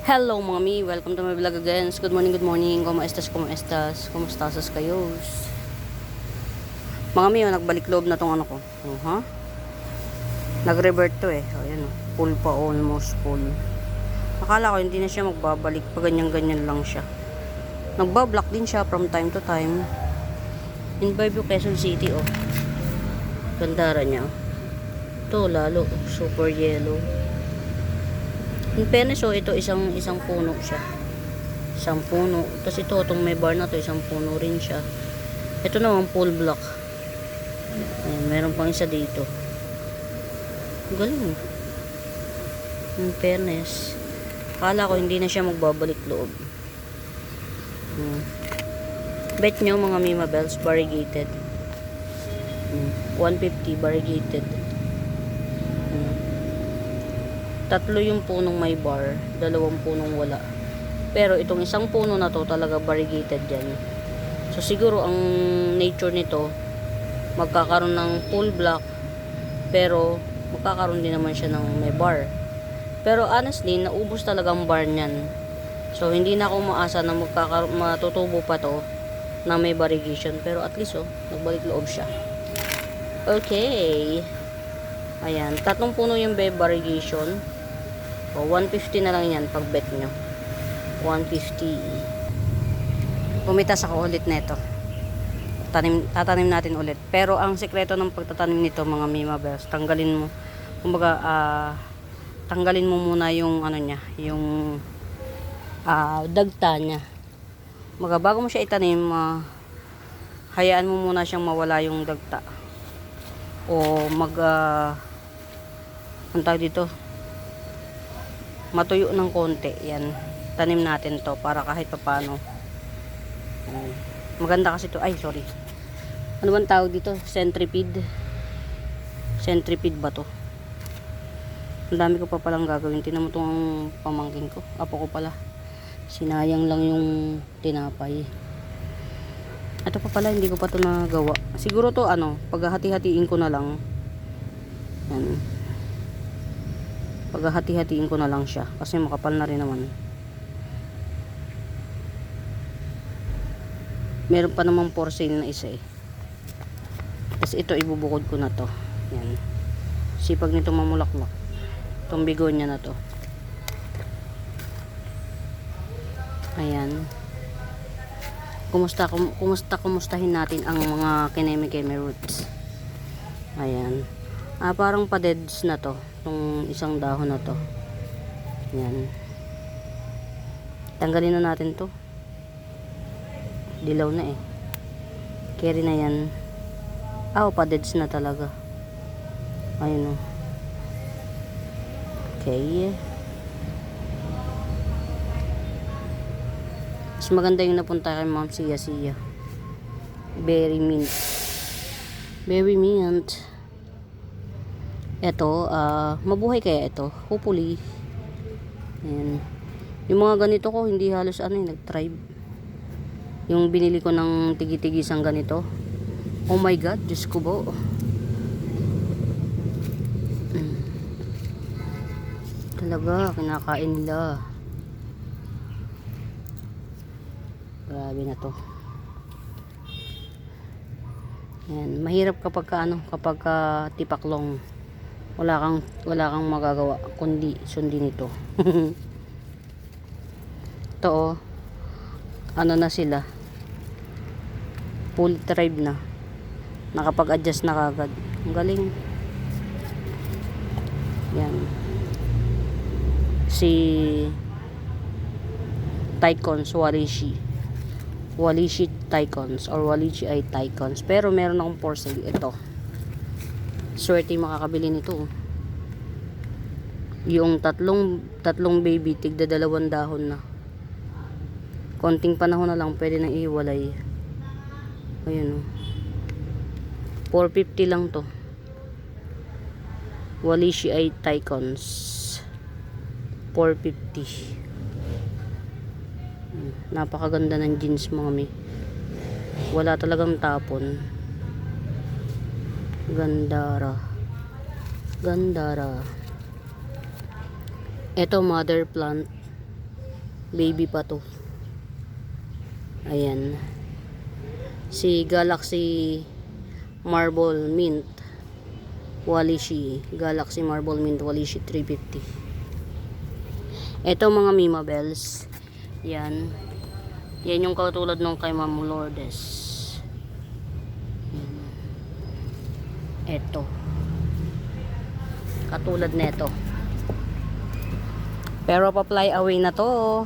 Hello mga mi, welcome to my vlog again. Good morning, good morning. Como estas, como estas? Kumusta kayo? Mga mi, nagbalik loob na tong ano ko. Nag-revert to eh. Ayan oh. Full pa, almost full. Akala ko hindi na siya magbabalik. Pa ganyan-ganyan lang siya. Nagbablock din siya from time to time. In Bayview, Quezon City oh. Gandara niya oh. Ito lalo, super yellow. In fairness, so ito isang puno siya. Isang puno. Tapos ito, itong may bar na to, isang puno rin siya. Ito naman, full block. Ayan, meron pang isa dito. Galing. In fairness, akala ko hindi na siya magbabalik loob. Bet nyo mga Mima Bells, variegated. 150 variegated. Tatlo yung punong may bar, dalawang punong wala. Pero itong isang puno na to talaga variegated yan. So siguro ang nature nito magkakaroon ng full block, pero magkakaroon din naman siya ng may bar. Pero honestly, naubos talaga ang bar niyan. So hindi na ako maasa na matutubo pa to na may variegation. Pero at least nagbalik loob siya. Okay. Ayan, tatlong puno yung variegation. O, 150 na lang yan pag bet nyo. 150. Pumitas ako ulit nito. Tatanim natin ulit. Pero ang sekreto ng pagtatanim nito mga Mima Bells, tanggalin mo. Kumbaga, tanggalin mo muna yung ano niya, yung dagta niya. Kumbaga, bago mo siya itanim, hayaan mo muna siyang mawala yung dagta. O ang tawag dito, matuyo ng konti. Yan, tanim natin to para kahit paano maganda kasi to. Ay sorry, ano bang tawag dito? Centipede ba to? Ang dami ko pa palang gagawin. Tinan mo tong pamangkin ko, apo ko pala, sinayang lang yung tinapay. Ito pa pala, hindi ko pa to nagawa. Siguro to paghahati-hatiin ko na lang. Yan, paghahati-hatiin ko na lang siya kasi makapal na rin naman. Meron pa namang for sale na isa eh. Tapos ito ibubukod ko na to. Yan, sipag nito mamulaklak. Itong bigonya na to. Ayan. Kumustahin natin ang mga kineme-keme roots. Ayan. Parang pa-deads na to. Itong isang dahon na to. Yan. Tanggalin na natin to. Dilaw na eh. Carry na yan. Pa-deads na talaga. Ayun o. Okay. Mas maganda yung napunta kay Ma'am Sia. Very mint. Very mint. Ito, mabuhay kaya ito? Hopefully. Ayan. Yung mga ganito ko, hindi halos nag-tribe. Yung binili ko ng tigi-tigisang ganito. Oh my God, Diyos ko po. Talaga, kinakain nila. Grabe na to. Ayan, mahirap kapag tipaklong. Wala kang magagawa kundi sundin ito. Ito na sila, full tribe na, nakapag-adjust na kagad. Ang galing. Yan, si Tycons Walishi Tycons or Walishi ay Tycons. Pero meron akong for sale ito. Swerte makakabili nito. Yung tatlong baby, tigda 2 dahon na. Konting panahon na lang, pwede nang ihiwalay. Ayun 450 lang to. Walishi ay Tycons, 450. Napakaganda ng jeans mga mi. Wala talagang tapon. Gandara. Ito mother plant. Baby pa to. Ayan. Si Galaxy Marble Mint Walishi. Galaxy Marble Mint Walishi 350. Ito mga Mima Bells. Yan. Yan yung katulad nung kay Ma'am Lourdes. Ito. Katulad nito. Pero pa-fly away na to.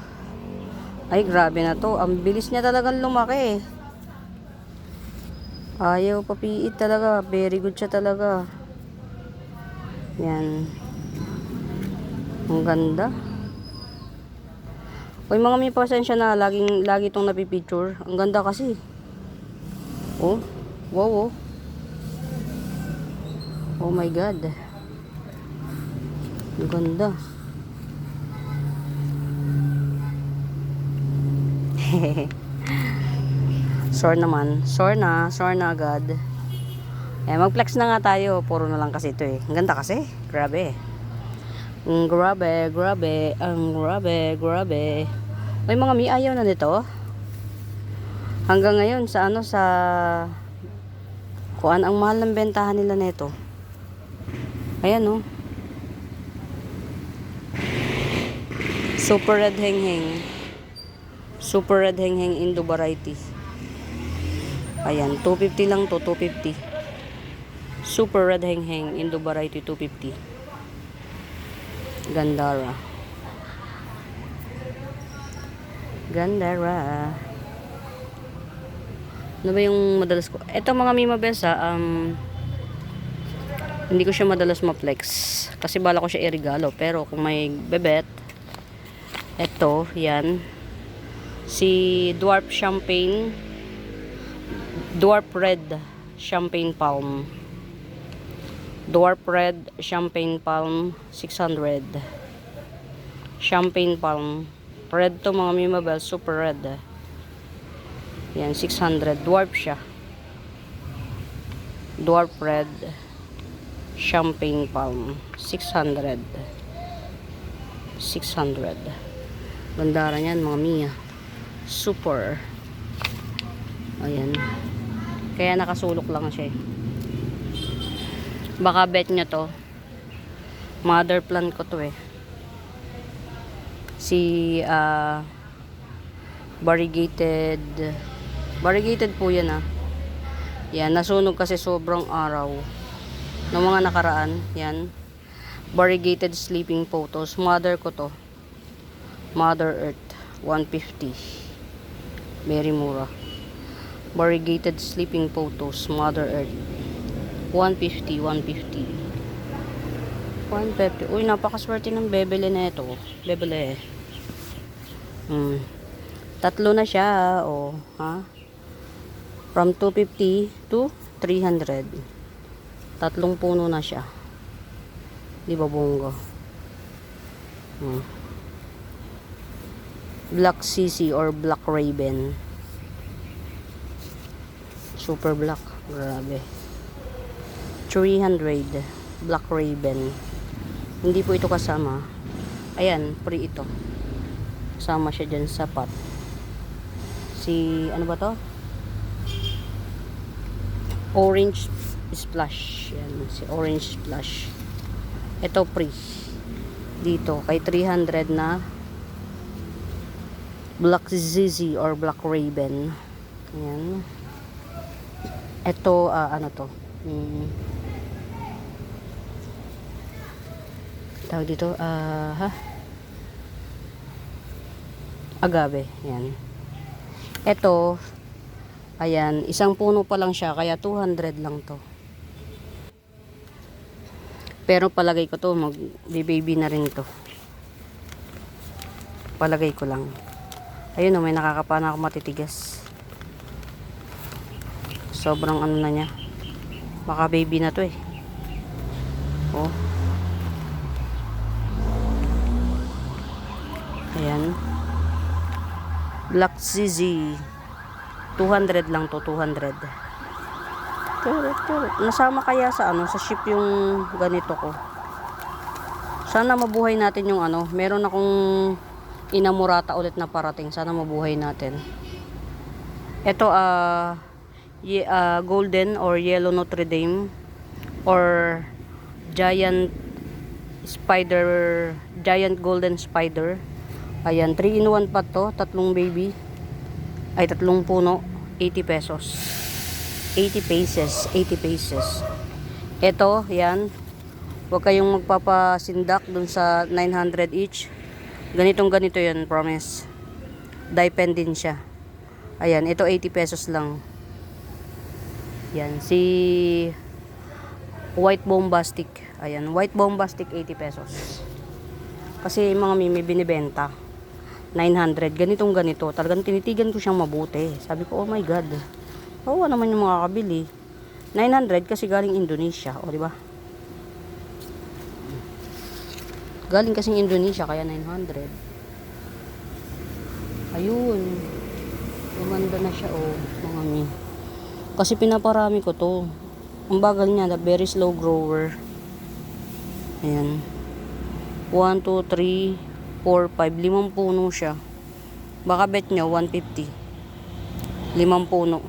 Ay, grabe na to. Ang bilis niya talagang lumaki. Ayaw papiit talaga. Very good siya talaga. Yan. Ang ganda. Uy, mga may pasensya na. Lagi itong napipicture. Ang ganda kasi. Oh. Wow, oh. Oh my God. Ang ganda. Sore naman. Sore na agad. Mag-flex na nga tayo. Puro na lang kasi ito eh. Ang ganda kasi. Grabe. Grabe. May mga may ayaw na nito. Hanggang ngayon sa kuan ang mahal ng bentahan nila nito. Ayan oh. Super red hengheng. Super red hengheng Indo variety. Ayan, 250 lang to, 250. Super red hengheng Indo variety 250. Gandara. Ano ba yung madalas ko? Ito mga Mima Bells hindi ko siya madalas ma-flex kasi bala ko siya irigalo, pero kung may bebet, ito, yan, si Dwarf Red Champagne Palm. Dwarf Red Champagne Palm 600. Champagne Palm red to mga Mima Bells, super red. Yan, 600. Dwarf siya. Dwarf Red Champagne Palm 600. Bandaran yan mga Mia. Super. Ayan. Kaya nakasulok lang siya eh. Baka bet nyo to. Mother plant ko to eh. Si variegated po yan Yan, nasunog kasi sobrang araw ng mga nakaraan. Yan, variegated sleeping photos. Mother ko to, Mother Earth 150. Very mura. Variegated sleeping photos, Mother Earth 150. Uy, napakaswerte ng bebele na ito. Bebele. Tatlo na siya, oh, from 250 to 300. Tatlong puno na siya. Di ba bongga? Black CC or Black Raven. Super black. Grabe. 300. Black Raven. Hindi po ito kasama. Ayan, free ito. Kasama siya dyan sa pot. Si, ano ba to? Orange Splash. Yan, si Orange Splash. Ito free. Dito, kay 300 na Black ZZ or Black Raven. Ayan. Ito, ano to? Tawag dito, agave. Yan. Ito, ayan, isang puno pa lang siya, kaya 200 lang to. Pero palagay ko to, mag-baby na rin to. Palagay ko lang. Ayun may nakakapana ako matitigas. Sobrang ano na niya. Baka baby na to eh. Oh. Ayan. Black ZZ. 200 lang to, 200. Nasama kaya sa sa ship yung ganito ko. Sana mabuhay natin yung meron akong inamurata ulit na parating. Sana mabuhay natin. Ito, golden or yellow Notre Dame or giant golden spider. Ayan, 3-in-1 pa to, tatlong baby. Ay, tatlong puno, 80 pesos. 80 pesos. Ito, yan. Huwag kayong magpapasindak dun sa 900 each. Ganito yun, promise. Dye-pen din siya. Ayan, ito 80 pesos lang. Yan, si white bombastic. Ayan, white bombastic 80 pesos. Kasi mga mimi binibenta 900, ganito. Talagang tinitigan ko siyang mabuti. Sabi ko, oh my god. Oo naman yung makakabili. 900 kasi galing Indonesia, o di ba? Galing kasing Indonesia kaya 900. Ayun. Gumanda na siya, oh, mga mi. Kasi pinaparami ko to. Ang bagal niya, very slow grower. Ayan. 1, 2, 3, 4, 5, 5 puno siya. Baka bet nyo 150. 5 puno.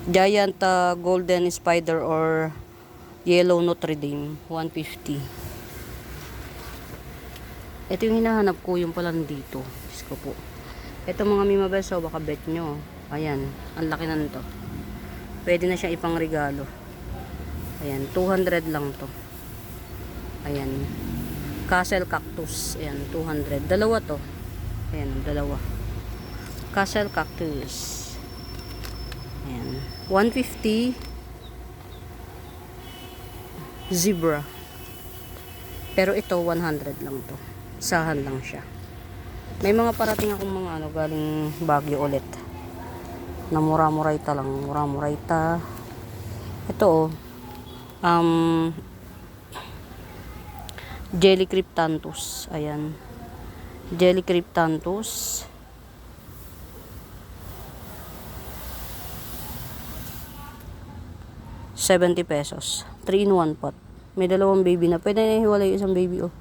Giant golden spider or yellow Notre Dame, 150. Ito yung hinahanap ko, yung pala nandito. Diyos ko po. Ito mga mimabeso, baka bet nyo. Ayan, ang laki na nito. Pwede na siya ipang regalo. Ayan, 200 lang to. Ayan. Castle cactus. Ayan, 200. Dalawa to. Ayan, dalawa. Castle cactus. Ayan. 150. Zebra. Pero ito, 100 lang to. Isahan lang siya. May mga parating akong mga galing Baguio ulit. Na mura-murayta lang. Mura-murayta. Ito, Jelly cryptanthus. Ayan. Jelly cryptanthus. ₱70. 3-in-1 pot. May dalawang baby na. Pwede na hiwalay isang baby, oh.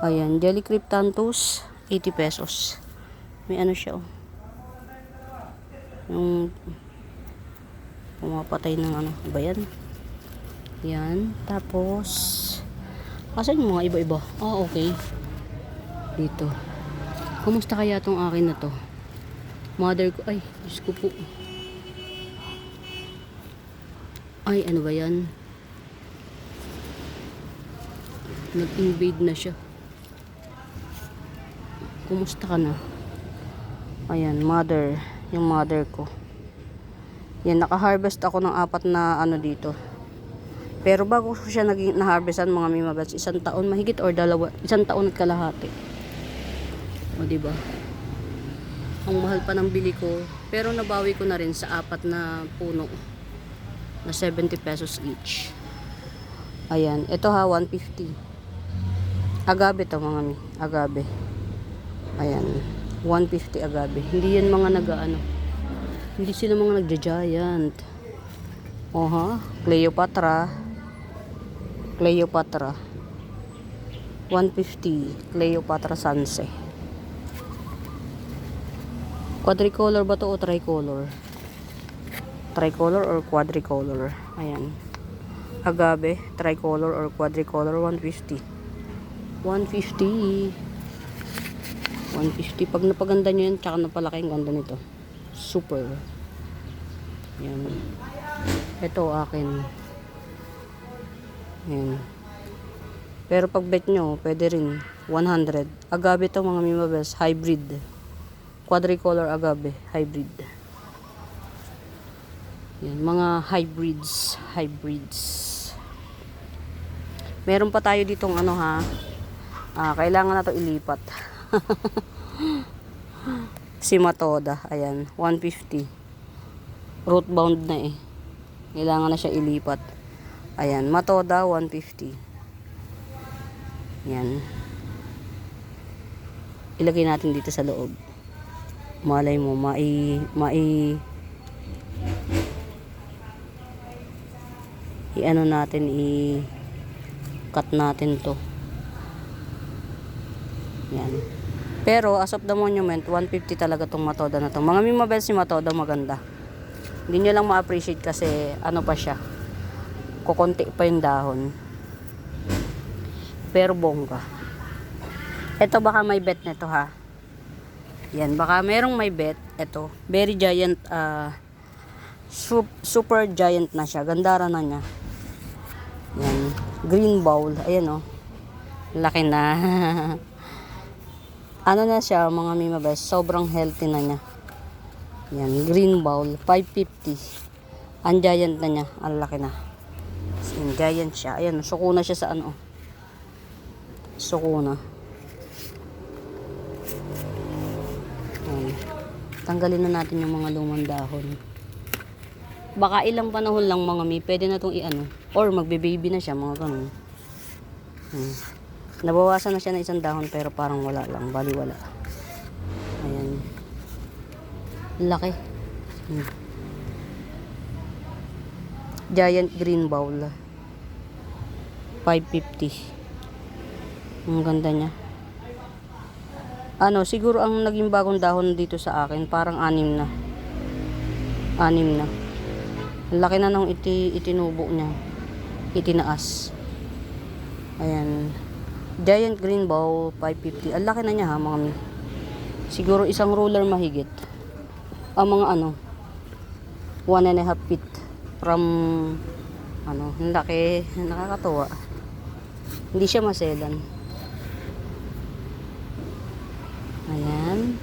Ayan. Jelly cryptanthus. 80 pesos. May ano siya, oh. Yung pumapatay ng ano. Ba yan? Yan. Tapos asan yung mga iba-iba? Ah, okay. Dito. Kumusta kaya tong akin na to? Mother ko. Ay, Diyos ko po. Ay, ano ba yan? Nag-invade na siya. Kumusta ka na? Ayan, mother. Yung mother ko. Yan, naka-harvest ako ng 4 na ano dito. Pero bago ko siya na-harvestan mga mimabats, 1 taon mahigit or 1 taon at kalahati. O diba? Ang mahal pa ng bili ko. Pero nabawi ko na rin sa 4 na puno. Na 70 pesos each. Ayan. Ito ha, 150. Agave to mga mi. Agave. Ayan. 150 agave. Hindi yan mga nag-ano. Hindi sila mga nagja-giant. Oha. Cleopatra. 150. Cleopatra Sanse. Quadricolor ba to o tricolor? Tricolor or quadricolor? Ayan. Agave, tricolor or quadricolor, 150. 150. 150. Pag napaganda nyo yan, tsaka napalaki ang ganda nito. Super. Yan. Ito akin. Yan. Pero pag bet nyo, pwede rin. 100. Agave to mga mimabes. Hybrid. Quadricolor agave. Hybrid. Yan. Mga hybrids. Meron pa tayo ditong ano ha. Kailangan na to ilipat. Si Matoda. Ayan. 150. Root bound na eh. Kailangan na siya ilipat. Ayan, Matoda 150. Yan. Ilagay natin dito sa loob. Malay mo, i-ano natin, i-cut natin to. Yan. Pero as of the monument, 150 talaga tong Matoda na to. Mga Mimabel, si Matoda maganda. Hindi nyo lang ma-appreciate kasi ano pa siya. Kukunti pa yung dahon. Pero bongga. Ito baka may bet nito ha. Yan, baka merong may bet. Ito, very giant, super giant na siya. Gandara na niya. Yan, green bowl. Ayan o. Laki na. Ano na siya mga Mimabel, sobrang healthy na niya. Yan, green bowl, 550. Ang giant na niya, ang laki na. Yan, giant siya. Ayan, suko na siya sa ano. Suko na. Yan. Tanggalin na natin yung mga lumang dahon. Baka ilang panahon lang mga mi, pwede na itong i-ano. Or magbe-baby na siya, mga ganun. Nabawasan na siya ng isang dahon pero parang wala lang, bali wala. Ayan. Laki. Giant green bowl. 550. Ang ganda niya. Ano, siguro ang naging bagong dahon dito sa akin, parang 6 na. 6 na. Laki na nung itinubo niya. Itinaas. Ayan. Giant green bowl, 550. Ang laki na niya ha, mga mi. Siguro isang ruler mahigit. Ang mga ano, 1.5 feet from, ano, ang laki, nakakatuwa. Hindi siya maselan. Ayan.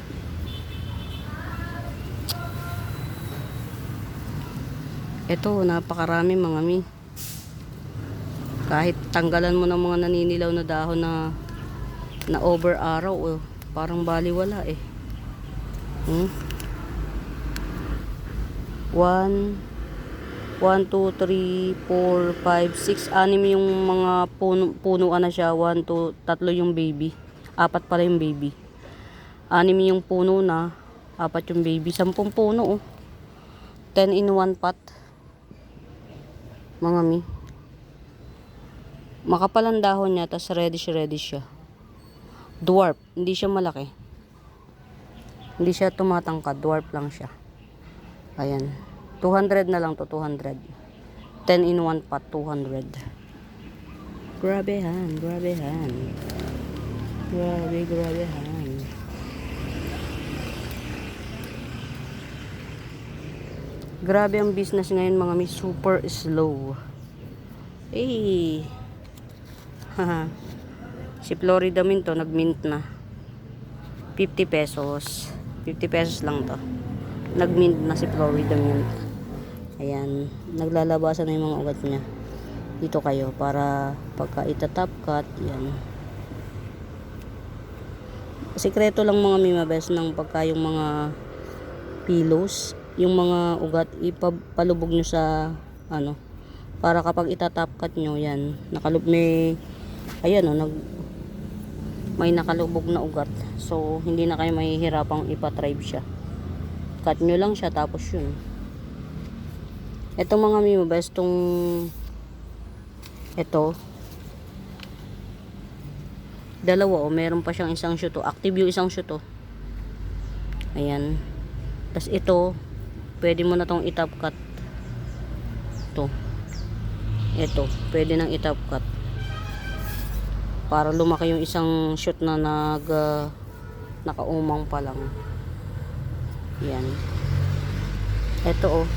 Ito, napakarami mga mi. Kahit tanggalan mo ng mga naninilaw na dahon na over araw, oh, parang baliwala eh. 1, 2, 3, 4, 5, 6, 6 yung mga punuan na siya. 1, 2, 3 yung baby. 4 pala yung baby. 6 yung puno na. 4 yung baby. 10 puno oh. 10 in 1 pot. Mga mi. Makapal ang dahon niya, tas reddish siya. Dwarf, hindi siya malaki. Hindi siya tumatangkad, dwarf lang siya. Ayan. 200 na lang to, 200. 10 in 1 pot, 200. Grabehan. Grabehan. Grabe ang business ngayon mga mi, super slow. Eh. Si Florida Mint to, nag-mint na. 50 pesos. 50 pesos lang to. Nag-mint na si Florida Mint. Ayan. Naglalabasan na yung mga ugat niya. Dito kayo para pagka itatop cut, yan. Sikreto lang mga Mimabes ng pagka yung mga pillows, yung mga ugat, ipapalubog nyo sa ano, para kapag itatop cut nyo, yan, ayan o, may nakalubog na ugat. So, hindi na kayo mahihirapang ipatribe siya. Cut nyo lang siya, tapos yun. Ito mga Mimabes, ito, dalawa o, meron pa siyang isang shoot o. Active yung isang shoot o. Ayan. Tapos ito, pwede mo na tong itop cut. Ito, pwede nang itop cut. Para lumaki yung isang shoot na nakaumang pa lang. Yan. Ito o,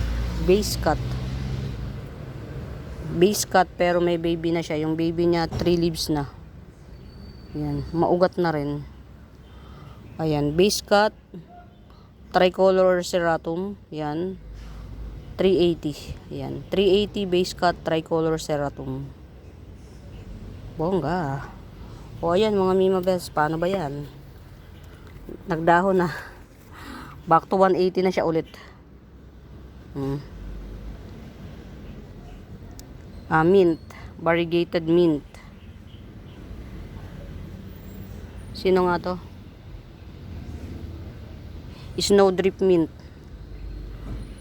base cut. Base cut pero may baby na siya. Yung baby niya 3 leaves na. Yan, maugat na rin. Ayan, base cut, tricolor serratum. Yan, 380. Yan, 380 base cut, tricolor serratum. Bongga. O ayan mga Mimabes, paano ba yan? Nagdahon na. Back to 180 na siya ulit. Mint, variegated mint. Sino nga to? Snowdrip mint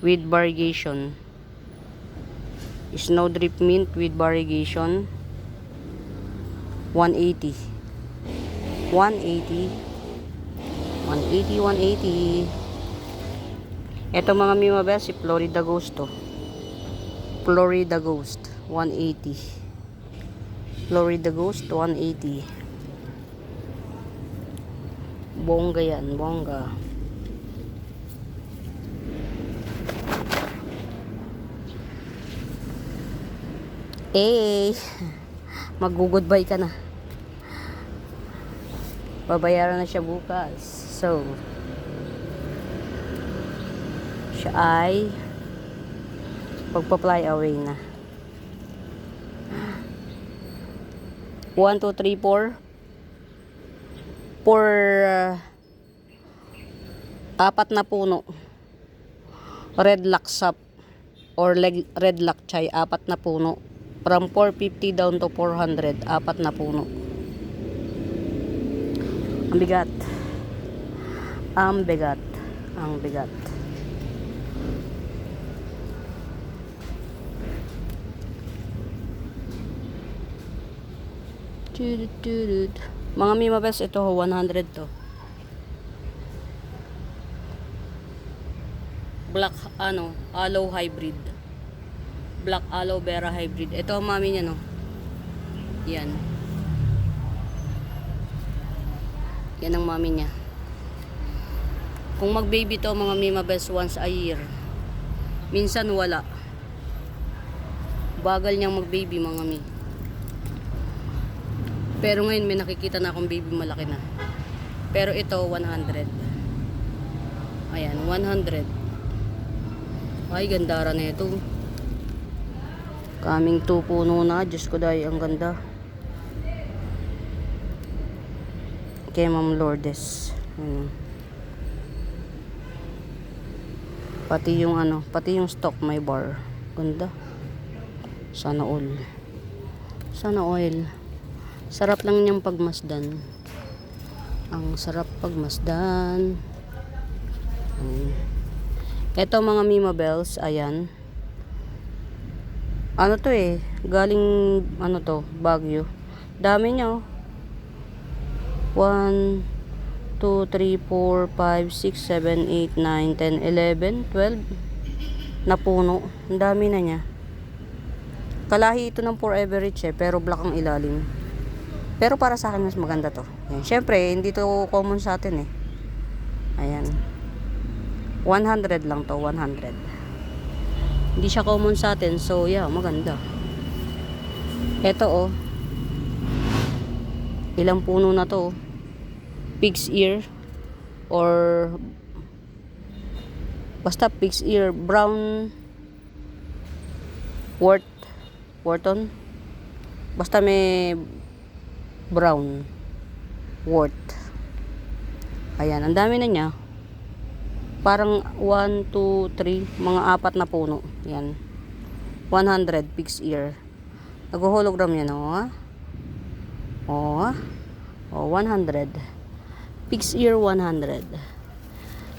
with variegation. Snowdrip mint with variegation, 180. 180. 180, 180. Ito mga Mima Best, si Florida Ghost to. Florida Ghost, 180. Florida Ghost, 180. Bongga yan, bongga. Eh, mag-goodbye ka na. Babayaran na siya bukas. So, siya ay pagpa-fly away na. 1, 2, 3, 4 for 4 na puno. Red Laksap or Red Lakchay, 4 na puno. From 450 down to 400, 4 na puno. Ang bigat. Ang bigat. Ang bigat. Mga Mima Best, ito 100 to. Black aloe hybrid. Black aloe vera hybrid. Ito ang mami niya, no. Yan. Yan ang mami niya. Kung mag-baby to mga Mima Best once a year. Minsan wala. Bagal niyang mag-baby mga mi. Pero ngayon may nakikita na akong baby malaki na. Pero ito 100. Ayan, 100. Ay, gandara na ito. Kaming 2 puno na. Diyos ko dahil ang ganda. Kay Ma'am Lourdes. Pati yung stock may bar. Ganda. Sana all. Sana oil. Sarap lang niyang pagmasdan. Ang sarap pagmasdan. Ito mga Mima Bells, ayan. Ano to eh, galing to, Baguio. Dami niya oh. 1, 2, 3, 4, 5, 6, 7, 8, 9, 10, 11, 12 na puno. Ang dami na niya. Kalahi ito ng Forever Rich eh, pero black ang ilalim. Pero para sa akin mas maganda to. Ayan. Syempre, hindi to common sa atin eh. Ayan. 100 lang to, 100. Hindi siya common sa atin, so yeah, maganda. Ito oh. Ilang puno na to. Pig's ear or basta pig's ear, brown wharton. Basta may brown wart. Ayan, ang dami na niya. Parang 1, 2, 3, mga 4 na puno. Yan. 100 pig's ear. Nag-hologram yan, oh. Oh, 100. Pig's ear 100.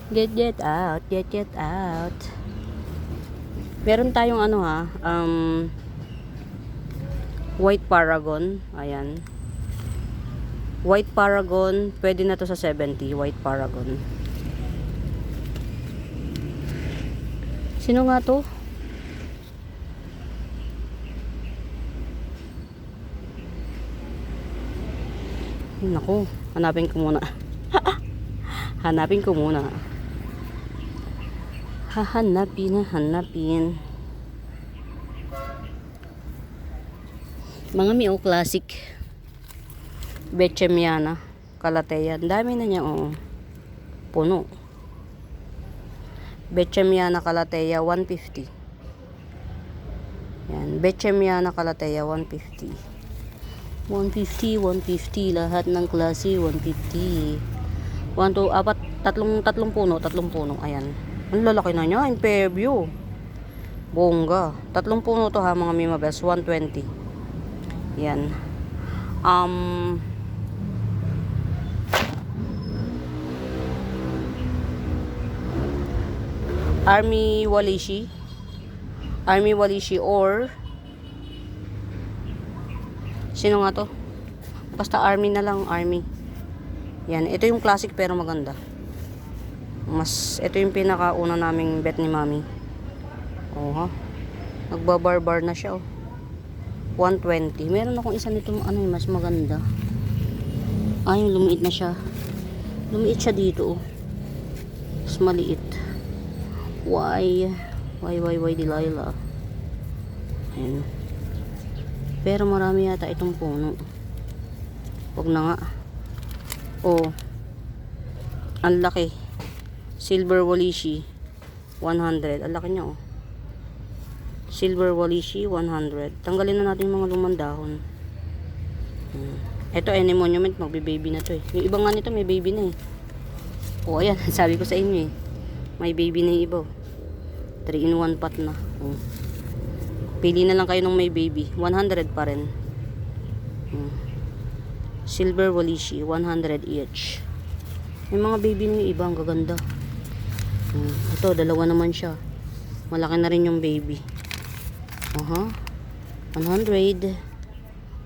Get out, get out. Meron tayong white paragon. Ayan. White paragon, pwede na to sa 70, white paragon. Sino nga to? Naku, hanapin ko muna. Hanapin ko muna. Hanapin. Mga Mio Classic. Bechemiana, Calathea. Ang dami na niya, oh. Puno. Bechemiana Calathea 150. Yan, Bechemiana Calathea 150. 150 lahat ng klase 150. 1, 2, 4, tatlong puno. Ayan. Ang lalaki na niya in Fairview. Bongga. 3 puno to ha mga Mima Best, 120. Yan. Army Walishi or sino nga to? Basta army na lang, army. Yan, ito yung classic pero maganda. Ito yung pinakauna naming bet ni mami. Oh ha. Nagbabarbar na siya oh. 120. Meron akong isa nito mas maganda. Ay, lumiit na siya. Lumiit siya dito oh. Mas maliit. Why Delilah. Ayan. Pero marami yata itong puno. Huwag na nga. Oh. Ang laki. Silver Walishi 100. Ang laki niya oh. Silver Walishi 100. Tanggalin na natin yung mga lumang dahon. Ito any monument, magbe-baby na to eh. Yung iba nga nito may baby na eh. Oh ayan, sabi ko sa inyo eh. May baby na yung iba. 3 in 1 pot na. Oh. Pili na lang kayo ng may baby. 100 pa rin. Silver Walishi 100 each. May mga baby na yung iba, ang gaganda. Ito, dalawa naman siya. Malaki na rin yung baby. 100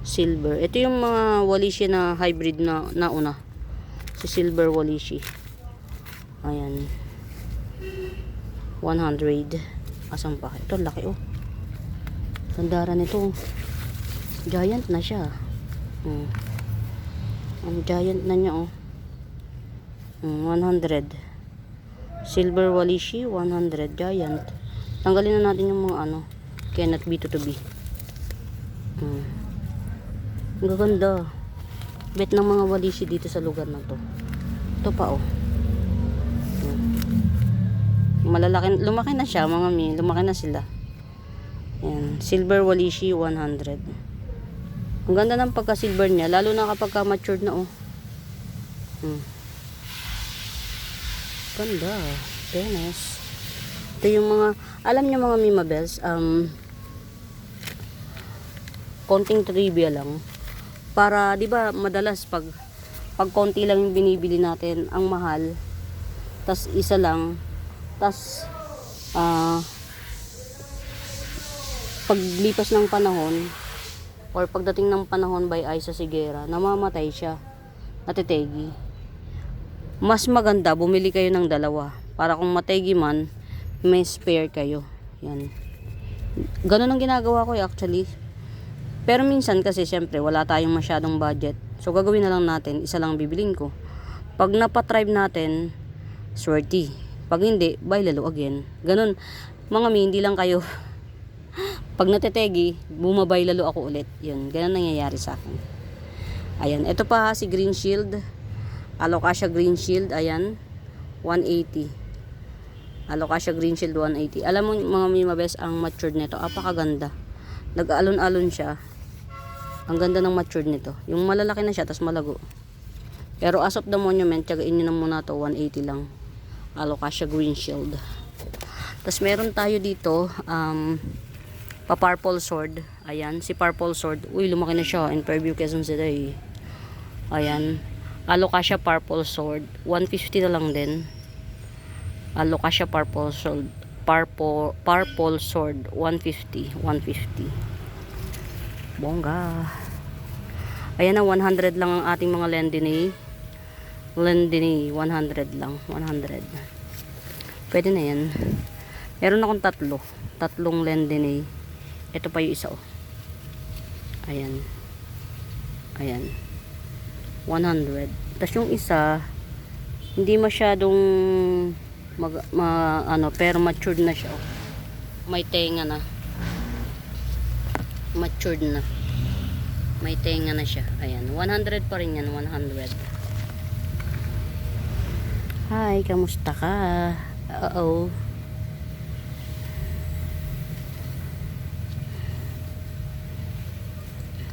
silver. Ito yung mga Walishi na hybrid na nauna. Si Silver Walishi. Ayan. 100. Asan pa? Ito, laki oh. Gandara nito. Giant na siya. Ang giant na niya oh. 100. Silver Walishi 100 giant. Tanggalin na natin yung mga cannot be to be. Ang gaganda. Bet ng mga Walishi dito sa lugar na to. Ito pa oh. Malalaki, lumaki na siya mga mi. Lumaki na sila. Ayan. Silver Walishi 100. Ang ganda ng pagka-silver niya. Lalo na kapag matured na oh. Ganda. Fairness. Ito yung mga, alam niyo mga Mima Bells, konting trivia lang. Para, di ba, madalas pag konti lang yung binibili natin, ang mahal. Tas isa lang. Tas, paglipas ng panahon, or pagdating ng panahon by Isa Sigera, namamatay siya. Natitegi. Mas maganda, bumili kayo ng dalawa. Para kung mategi man, may spare kayo. Yan. Ganun ang ginagawa ko actually. Pero minsan kasi syempre wala tayong masyadong budget. So gagawin na lang natin, isa lang bibilin ko. Pag napatribe natin, swerte. Pag hindi, buy lalo again. Ganun. Mga mi, hindi lang kayo. Pag natetegi, bumabay lalo ako ulit. Yun, ganun nangyayari sa akin. Ayan, ito pa si Green Shield. Alocasia Green Shield, ayan. 180. Alocasia Green Shield 180. Alam mo mga Mima Best, ang matured nito, apakaganda. Nag-alon-alon siya. Ang ganda ng matured nito. Yung malalaki na siya, tas malago. Pero as of the monument, tiyagain nyo na muna to, 180 lang. Alocasia Green Shield. Tas meron tayo dito, pa-purple sword. Ayan, si purple sword. Uy, lumaki na siya in Fairview, Quezon City. Ayan. Alocasia purple sword. 150 na lang din. Alocasia purple sword. Purple sword. 150. 150. Bongga. Ayan na, 100 lang ang ating mga Lendinay. Lendinay, 100 lang. 100. Pwede na yan. Meron akong tatlong Lendinay. Ito pa yung isa oh. Ayan. Ayan. 100. Tapos yung isa, hindi masyadong pero matured na siya oh. May tenga na. Matured na. May tenga na siya. Ayan. 100 pa rin yan. 100. Hi, kamusta ka? Uh-oh.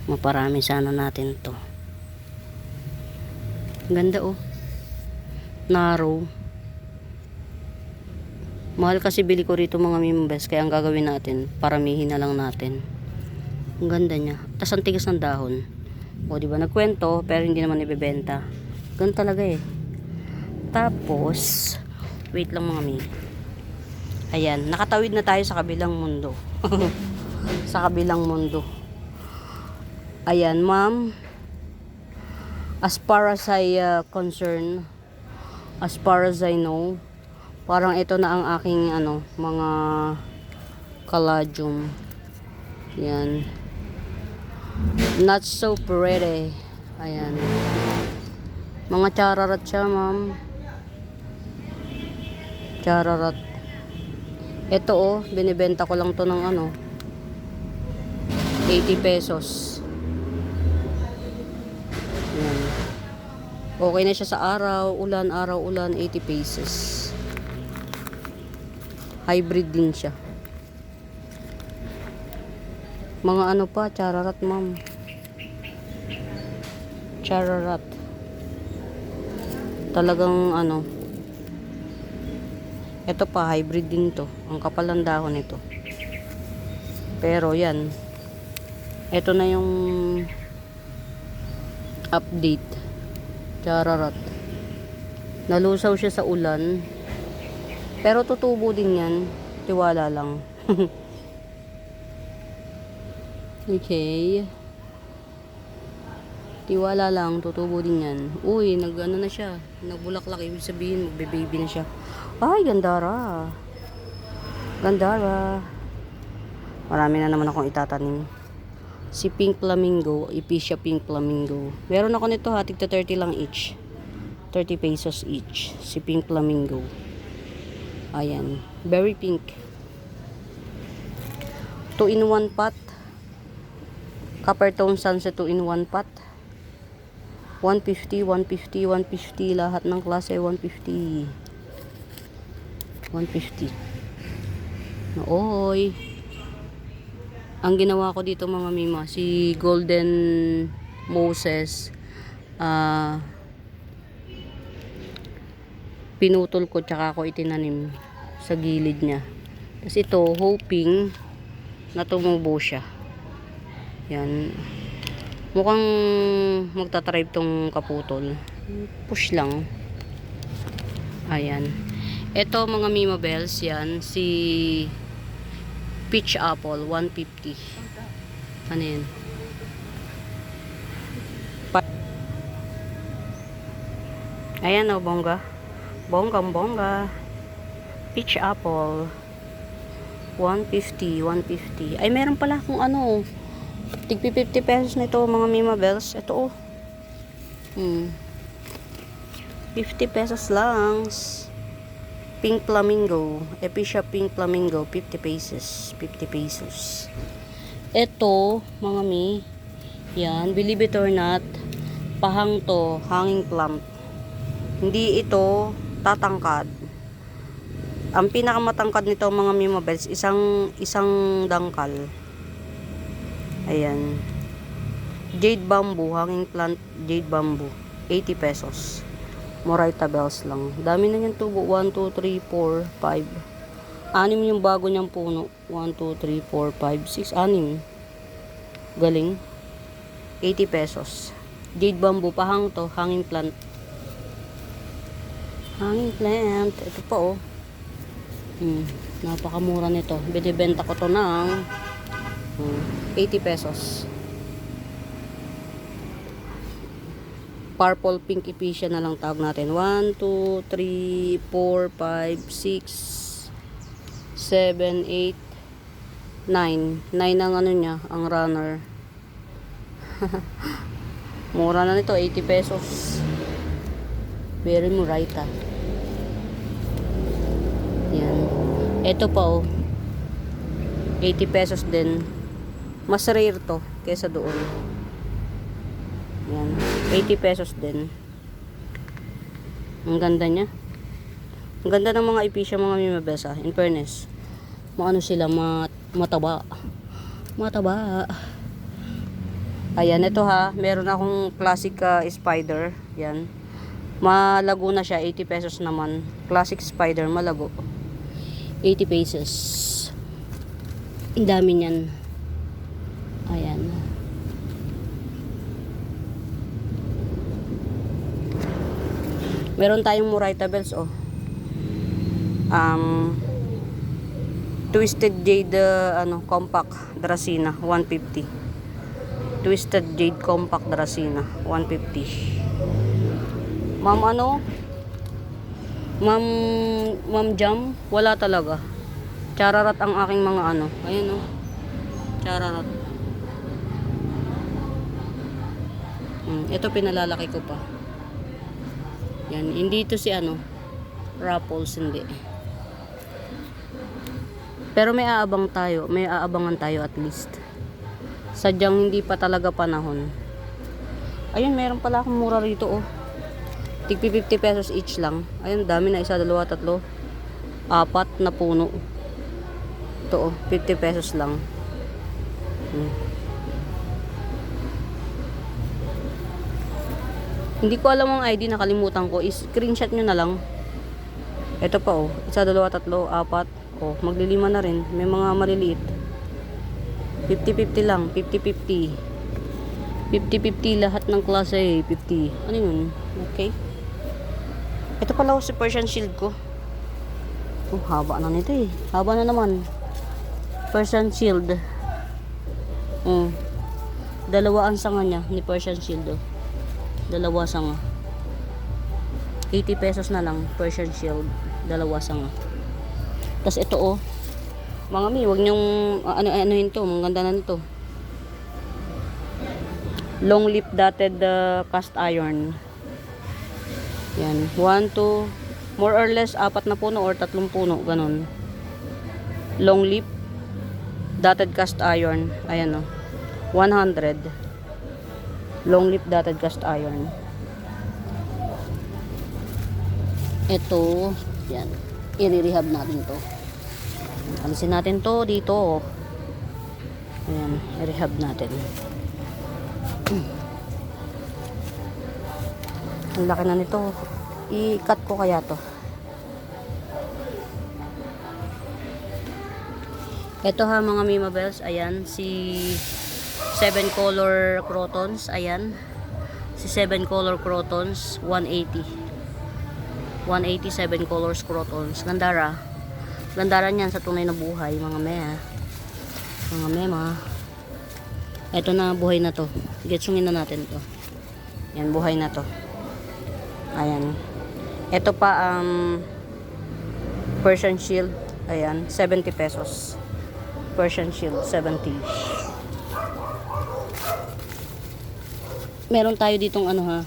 Maparami sana natin to. Ganda oh. Narrow. Mahal kasi bili ko rito mga mimbes. Kaya ang gagawin natin, paramihin na lang natin. Ang ganda niya. Tapos ang tigas ng dahon. O diba, nagkwento pero hindi naman ibebenta. Ganun talaga eh. Tapos, wait lang mga mi. Ayan, nakatawid na tayo sa kabilang mundo. Sa kabilang mundo. Ayan, ma'am. As far as I concern, as far as I know, parang ito na ang aking mga caladium. Yan. Not so pretty. Ayan. Mga chararat siya, ma'am. Chararat. Ito binibenta ko lang to ng 80 pesos. Yan. Okay na siya sa araw, ulan, 80 pesos. Hybrid din siya. Mga pa, chararat, ma'am. Chararat. Talagang ito pa, hybrid din to. Ang kapal ng dahon nito. Pero yan. Ito na yung update. Chararat. Nalusaw siya sa ulan. Pero tutubo din yan. Tiwala lang. Okay. Tiwala lang, tutubo din yan. Uy, na siya. Nagbulaklak, ibig sabihin, magbe-baby na siya. Ay, gandara. Gandara. Marami na naman akong itatanim. Si Pink Flamingo, Epicia Pink Flamingo. Meron ako nito, hatig to 30 lang each. 30 pesos each. Si Pink Flamingo. Ayan. Very pink. 2-in-1 pot. Copper tone sunset 2-in-1 pot. 150, 150, 150. Lahat ng klase 150. 150. Nooy. Ang ginawa ko dito mga mima, si Golden Moses, pinutol ko tsaka ko itinanim sa gilid niya. Tapos ito, hoping na tumubo siya. Yan. Mukhang magtatribe tong kaputol. Push lang. Ayan. Ito mga Mima Bells, yan. Si Peach Apple, 150. Ano yan? Ayan bongga. Bonggang-bongga. Peach Apple. 150, 150. Ay, meron pala kung tigpi 50 pesos na ito mga Mima Bells. Ito 50 pesos lang. Pink Flamingo. Epicia Pink Flamingo. 50 pesos. 50 pesos. Ito, mga mi. Yan. Believe it or not. Pahang to. Hanging plant. Hindi ito tatangkad. Ang pinakamatangkad nito mga Mima Bells, isang dangkal. Ayan. Jade bamboo. Hanging plant. Jade bamboo. 80 pesos. Moraita bells lang. Dami na niyang tubo. 1, 2, 3, 4, 5. 6 yung bago niyang puno. 1, 2, 3, 4, 5, 6. 6. Galing. 80 pesos. Jade bamboo. Pahang to. Hanging plant. Hanging plant. Ito pa napakamura nito. Binibenta ko to ng 80 pesos. Purple pink epicia na lang tawag natin. 1, 2, 3, 4, 5, 6, 7, 8, 9. 9 ang niya, ang runner. Mura na nito, 80 pesos. Very muraita. Yan. Ito pa 80 pesos din. Mas rare to kaysa doon. Yan. 80 pesos din. Ang ganda niya. Ang ganda ng mga epicia mga Mima Bells In fairness. Sila mataba. Mataba. Ayan, ito meron akong classic spider. Yan. Malago na siya. 80 pesos naman. Classic spider. Malago. 80 pesos. Ang dami niyan. Ayan. Meron tayong Moraita bells Twisted Jade compact Dracena 150. Twisted Jade compact Dracena 150. Ma'am ano? Ma'am, Ma'am Jam, wala talaga. Chararat ang aking mga ano. Ayun oh. Chararat. Ito pinalalaki ko pa. Yan, hindi ito si ano, Raffles, hindi. Pero may aabangan tayo at least. Sadyang hindi pa talaga panahon. Ayun, meron pala akong mura rito oh. Tigpi 50 pesos each lang. Ayun, dami na, 1, 2, 3, 4 na puno. Ito oh, 50 pesos lang. Hindi ko alam ang ID, nakalimutan ko. Screenshot nyo na lang. Ito pa oh, 1, 2, 3, 4. Oh, maglilima na rin. May mga maliliit. 50-50 lang, 50-50. 50-50 lahat ng klase, 50. Ano yun? Okay. Ito pala si Persian Shield ko. Oh, haba na nito eh. Haba na naman. Persian Shield. Dalawa ang sanga niya ni Persian Shield oh. Dalawa sanga. 80 pesos na lang Persian Shield. Dalawa sanga. Tapos ito oh. Mga mi, wag niyong ano-anohin to. Ang ganda na nito. Long lip dotted cast iron. Yan. 1, 2, more or less 4 na puno or 3 puno. Ganon. Long lip dotted cast iron. Ayan o. 100. Long lip dotted cast iron. Ito. Yan. I-rehab natin to. Alisin natin to dito. Ayan. I-rehab natin. Ang laki na nito. I-cut ko kaya to. Ito ha mga Mima Bells. Ayan. Si 7 color crotons. Ayan. Si 7 color crotons. 180. 187 colors crotons. Gandara. Gandara niyan sa tunay na buhay. Mga mea. Mga mema. Ito na. Buhay na to. Getsungin na natin to. Yan. Buhay na to. Ayan. Ito pa Persian Shield. Ayan, 70 pesos. Persian Shield, 70. Meron tayo ditong ano ha.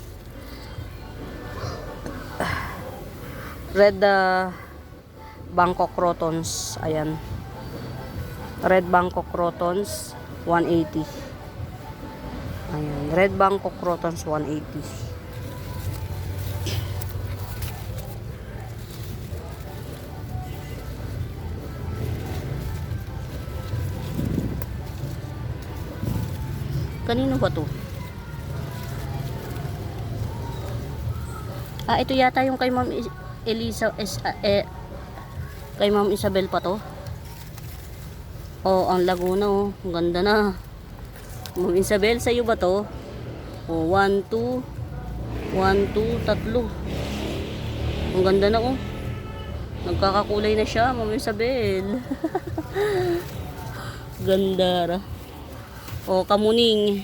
Red Bangkok Crotons. Ayan. Red Bangkok Crotons, 180. Ayan. Red Bangkok Crotons, 180. Kanino ba to? Ito yata yung kay Ma'am Elisa kay Ma'am Isabel pa to. Oh, ang Laguna oh. Ang ganda na. Ma'am Isabel, sa'yo ba to? Oh, 1, 2 1, 2, 3. Ang ganda na oh. Nagkakakulay na siya, Ma'am Isabel. Ganda ra. O, kamuning.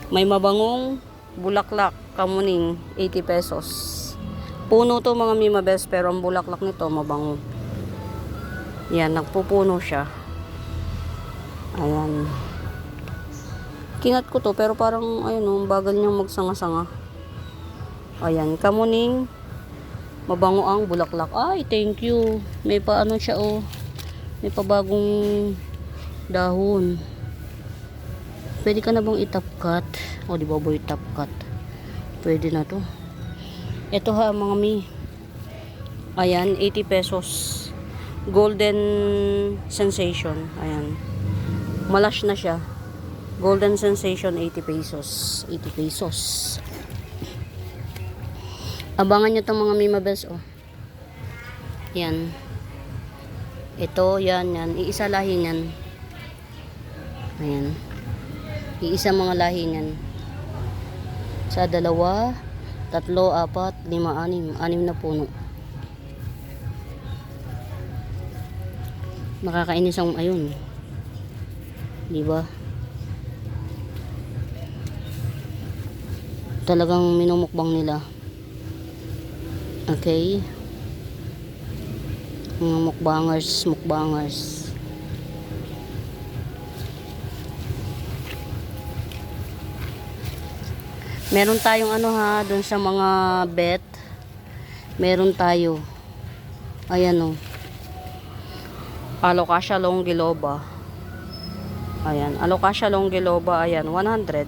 May mabangong bulaklak. Kamuning, 80 pesos. Puno to mga Mima Bells, pero ang bulaklak nito mabango. Yan, nagpupuno siya. Ayan. Kinat ko to, pero parang, ayun o, bagal niyang magsanga-sanga. Ayan, kamuning. Mabango ang bulaklak. Ay, thank you. May paano siya o. May pabagong dahon. Pwede ka na bang i-top cut? O, di ba boy, top cut? Pwede na to. Ito ha, mga mi. Ayan, 80 pesos. Golden Sensation. Ayan. Malash na siya. Golden Sensation, 80 pesos. 80 pesos. Abangan nyo itong mga Mima Bells, oh. Yan. Ito, yan, yan. Iisa lahi niyan. Ayan. Iisa mga lahi niyan. Sa 2, 3, 4, 5, 6. 6 na puno. Nakakainis ang ayun. Di ba? Talagang minumukbang nila. Okay. Mga mukbangers. Meron tayong ano ha, doon sa mga bet. Meron tayo. Ayan o. Alocasia longiloba. Ayan. Alocasia longiloba. Ayan. 100.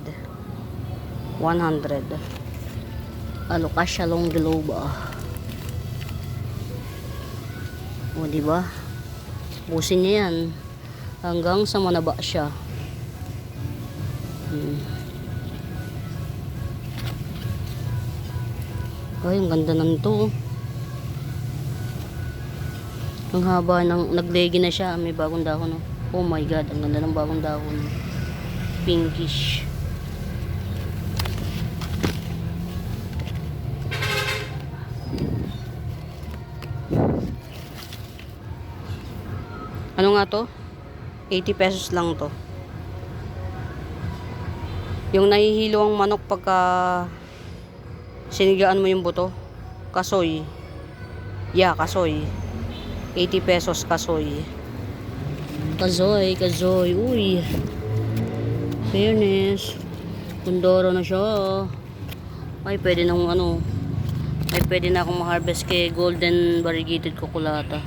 Alocasia longiloba. O, diba? Busin niya yan. Hanggang sa manaba siya. Ay, ang ganda na nito. Ang haba ng naglegi na siya, may bagong dahon. Oh my god, ang ganda ng bagong dahon. Pinkish. Ano nga to? 80 pesos lang to. Yung nahihilo ang manok pagka sinigaan mo yung buto. Kasoy. Yeah, kasoy. 80 pesos kasoy. Kasoy. Uy. Fairness. Kundoro na siya. Ay, pwede na akong ano. Ay, pwede na akong ma-harvest kay golden variegated cuculata.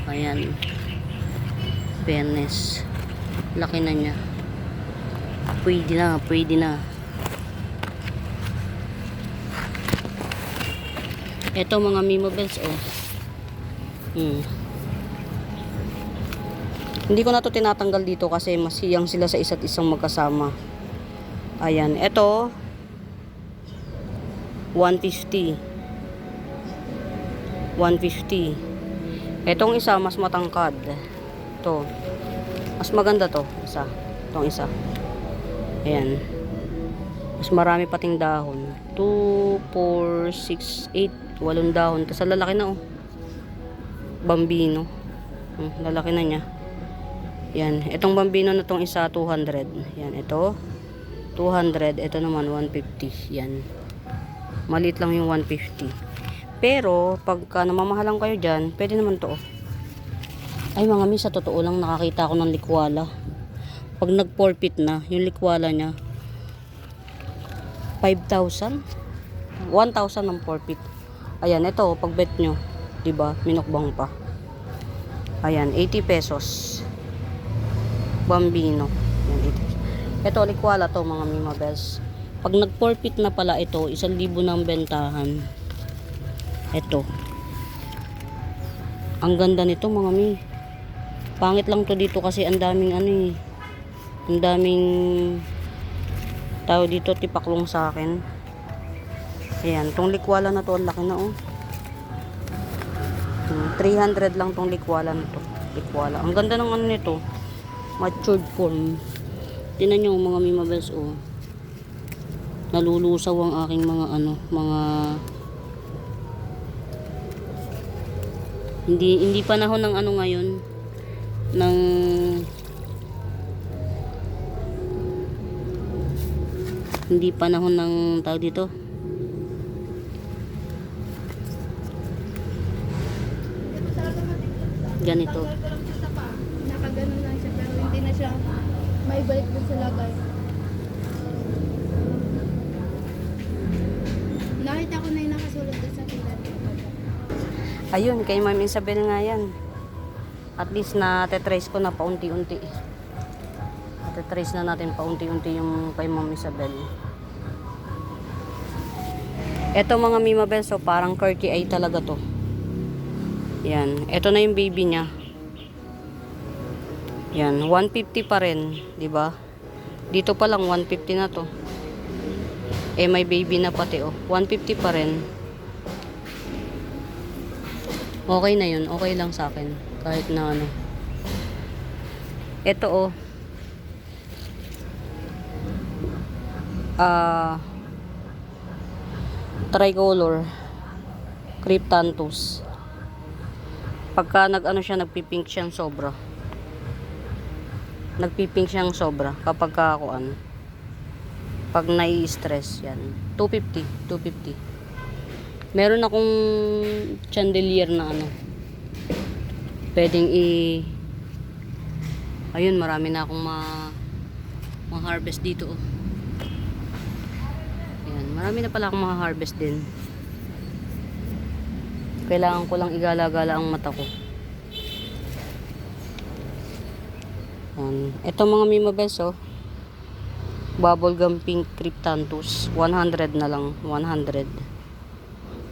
Ayan. Fairness. Laki na niya. Pwede na. Ito mga Mimo Bells, oh. Hindi ko na to tinatanggal dito kasi masiyang sila sa isa't isang magkasama. Ayan, ito 150. Etong isa mas matangkad. Ito. Mas maganda to, isa. Itong isa. Ayan. Mas marami pating dahon. 2, 4, 6, 8. 8 dahon. Tapos lalaki na oh. Bambino. Lalaki na niya. Yan. Itong bambino na tong isa 200. Yan. Ito 200. Ito naman 150. Yan. Maliit lang yung 150. Pero pagka namamahalan kayo dyan, pwede naman to oh. Ay mga mi, sa totoo lang nakakita ako ng likwala. Pag nag-forfeit na, yung likwala niya 5,000 1,000 ng forfeit. Ayan, ito pag bet nyo, diba, minukbang pa. Ayan, 80 pesos bambino. Ayan, 80. Ito likwala to mga Mimo Bells. Pag nag-forfeit na pala ito, 1,000 ng bentahan. Ito ang ganda nito mga mi. Pangit lang to dito kasi ang daming ano eh, ang daming tao dito tipaklong sa akin. Ayan, tong likwala na to, ang laki na oh. 300 lang tong likwala na to. Likwala. Ang ganda ng ano nito. Matured form. Tingnan nyo mga Mimo Bells oh. Nalulusaw ang aking mga ano, mga hindi panahon ng ano ngayon ng hindi panahon ng tawag dito. Ganito. Nakaganon lang siya pero hindi na siya maibalik dun sa lagay. Nakita ko na yung nakasulat dun sa pilar. Ayun, kay Ma'am Isabel nga yan. At least na-trace ko na paunti-unti. Na-trace na natin paunti-unti yung kay Ma'am Isabel. Eto mga Mimo Bells, so parang curky eye talaga to. Yan. Ito na yung baby niya. Yan. 150 pa rin. Diba? Dito pa lang 150 na to. Eh may baby na pati oh. 150 pa rin. Okay na yun. Okay lang sa akin. Kahit na ano. Ito oh. Tricolor. Cryptanthus. Pagka nag-ano siya, nagpipink siyang sobra. Nagpipink siyang sobra kapag kakuan. Pag nai-stress yan. 250. 250. Meron akong chandelier na ano. Pwedeng ayun, marami na akong ma-harvest dito. Oh. Ayan, marami na pala akong ma-harvest din. Kailangan ko lang igala-gala ang mata ko. Ayan. Ito mga mimabes, oh. Bubblegum pink cryptanthus. 100 na lang. 100.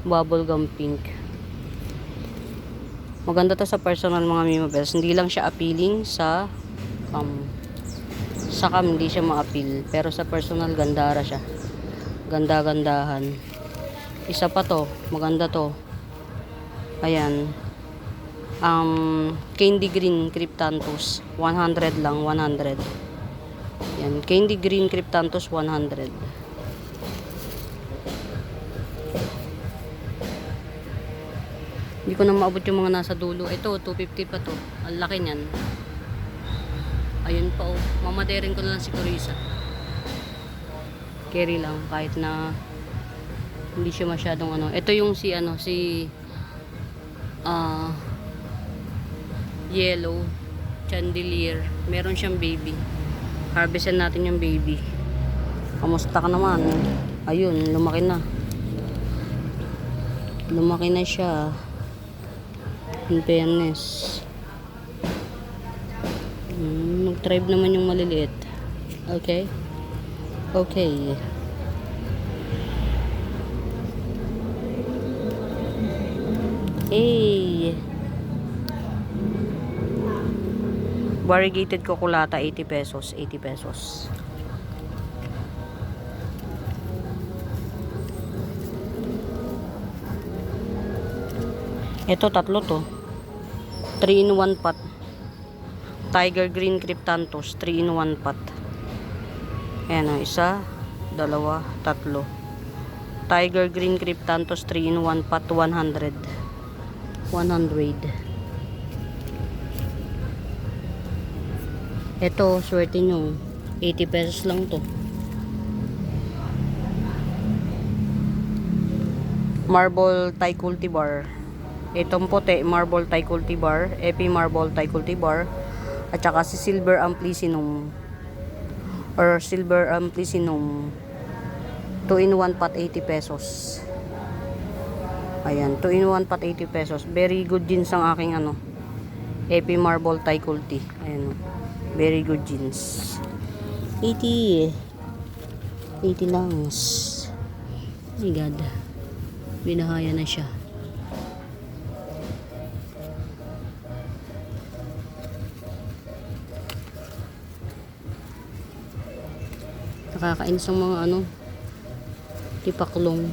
Bubblegum pink. Maganda to sa personal mga mimabes. Hindi lang siya appealing sa cam hindi siya ma-appeal. Pero sa personal, gandara siya. Ganda-gandahan. Isa pa to. Maganda to. Ayan. Candy green cryptanthus. 100 lang. 100. Yan. Candy green cryptanthus 100. Hindi ko na maabot yung mga nasa dulo. Ito, 250 pa to. Ang laki niyan. Ayun pa, oh. Mamaderin ko na lang si Carissa. Carry lang. Kahit na hindi siya masyadong ano. Ito yung si yellow chandelier. Meron siyang baby. Harvestin natin yung baby. Kamusta ka naman? Ayun, lumaki na. Lumaki na siya. In fairness. Nag-tribe naman yung maliliit. Okay? Okay. Hey! Variegated coculata, 80 pesos. 80 pesos. Ito, tatlo to. 3-in-1 pot. Tiger green cryptanthus, 3-in-1 pot. Ayan o, isa, dalawa, tatlo. Tiger green cryptanthus, 3-in-1 pot, 100. 100. Ito, swerte nyo. 80 pesos lang to. Marble Thai cultivar. Itong puti, marble Thai cultivar. Epi marble Thai cultivar. At saka si silver amplicynum. Or silver amplicynum. 2-in-1 pot, 80 pesos. Ayan, 2-in-1 pot, 80 pesos. Very good jeans ang aking ano. Epi marble Thai culti. Ayan. Very good jeans. 80. 80 lang. Oh my God. Binahaya na siya. Nakakainis ang mga ano. Tipaklong.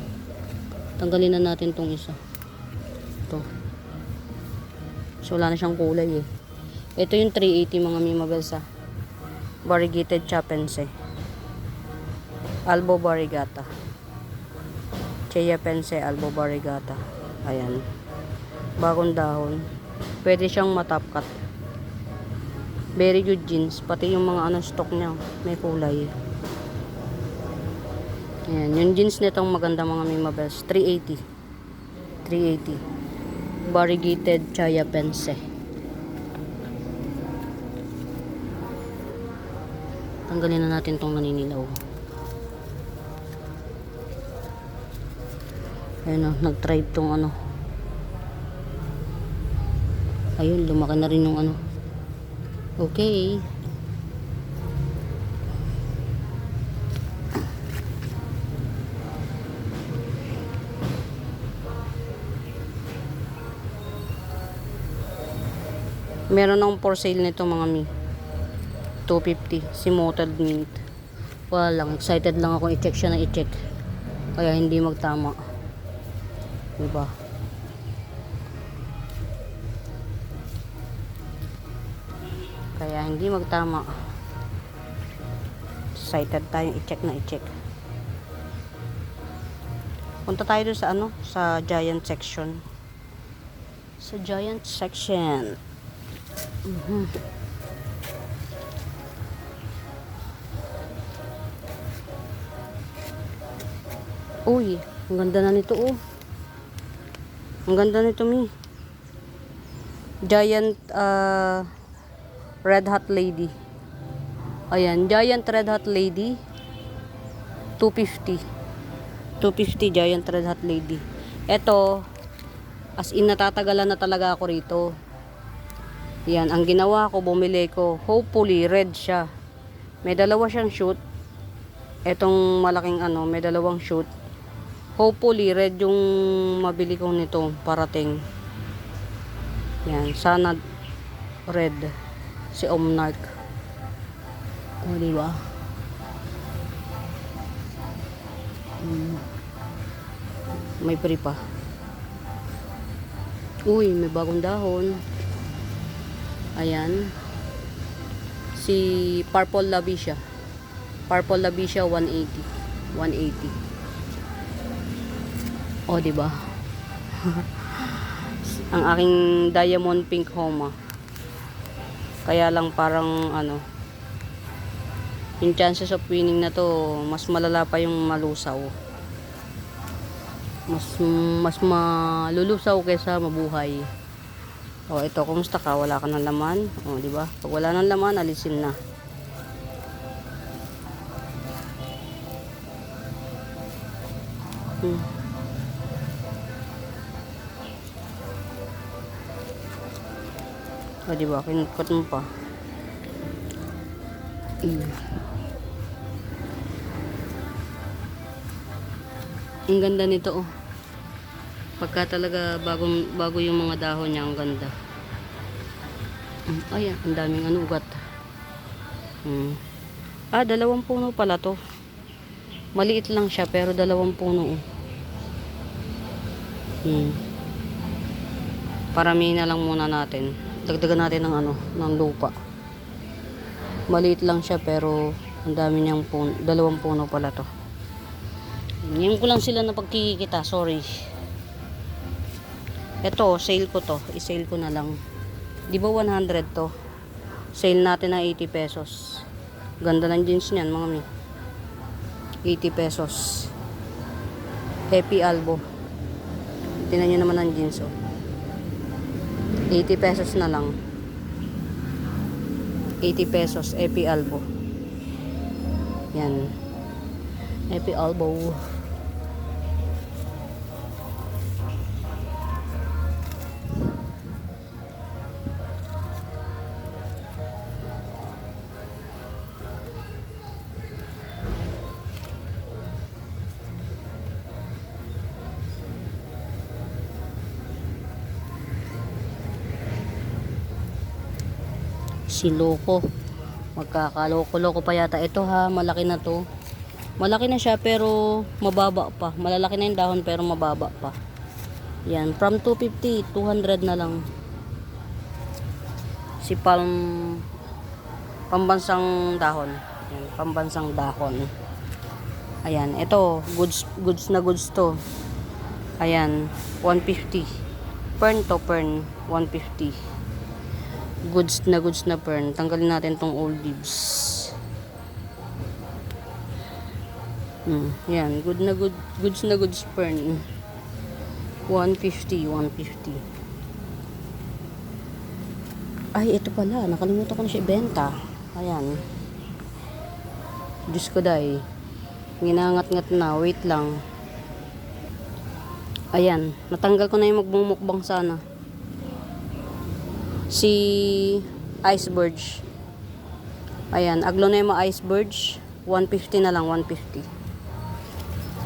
Tanggalin na natin tong isa. Ito. So wala na siyang kulay eh. Ito yung 380 mga mimabels ah. Variegated chapense. Albo variegata. Chiapense albo variegata. Ayan. Bagong dahon. Pwede siyang matapkat. Very good jeans. Pati yung mga ano stock niya. May kulay. Ayan. Yung jeans nitong maganda mga mimabels. 380. 380. Variegated chiapense. Tanggalin na natin tong naninilaw. Ayun o, nag-tribe tong ano. Ayun, lumaki na rin yung ano. Okay. Meron akong for sale nito mga mi. 250. Si Mottled Mint. Wala lang. Excited lang ako i-check siya na i-check. Kaya hindi magtama. Diba? Kaya hindi magtama. Excited tayong i-check na i-check. Punta tayo doon sa ano? Sa giant section. Sa giant section. Uy, ang ganda na nito oh. Ang ganda nito mi. Giant Red Hot Lady. Ayan, Giant Red Hot Lady. 250. 250 Giant Red Hot Lady. Ito, as in natatagalan na talaga ako rito. Yan, ang ginawa ko, bumili ko. Hopefully, red siya. May dalawa siyang shoot. Etong malaking ano, may dalawang shoot. Hopefully, red yung mabili ko nito parating. Yan, sana red. Si Omnarch. O, diba? May free pa. Uy, may bagong dahon. Ayan. Si Purple Labicia. Purple Labicia 180. 180. O, diba? Ang aking diamond pink homa. Kaya lang parang ano, yung chances of winning na to, mas malala pa yung malusaw. Mas malulusaw kaysa mabuhay. O, ito, kumusta ka? Wala ka ng laman? O, di ba? Pag wala ng laman, alisin na. O, di ba? Kinukot mo pa. Ang ganda nito, oh. Pagka talaga bago yung mga dahon niya, ang ganda. Ayan, ang daming ano, ugat. Dalawang puno pala to. Maliit lang siya, pero dalawang puno, oh. Paramihin na lang muna natin. Dagdagan natin ng ano, ng lupa. Maliit lang siya, pero ang dami niyang puno. Dalawang puno pala to. Ngayon ko lang sila na pagkikita, sorry. Ito, sale ko to. I-sale ko na lang. Di ba 100 to? Sale natin na 80 pesos. Ganda ng jeans niyan, mga mi. 80 pesos. Happy Albo. Tingnan nyo naman ang jeans, oh. 80 pesos na lang. 80 pesos, Happy Albo. Yan. Happy Albo. Si Loco. Magkakaloko-loko pa yata ito, ha. Malaki na to. Malaki na siya pero mababa pa. Malalaki na yung dahon pero mababa pa. Yan. From 250, 200 na lang. Si pambansang dahon. Yan. Pambansang dahon. Ayan. Ito. Goods na goods to. Ayan. 150. Pern to pern. 150. Goods na pern. Tanggalin natin tong old leaves. Yan, goods na goods pern. 150. Ay, ito pala, nakalimutan ko na siya ibenta. Ayan. Diyos ko day. Ginangat-ngat na, wait lang. Ayan, natanggal ko na yung magbumukbang sana. Si Iceberg. Ayan, Aglonema Iceberg. 150 na lang, 150.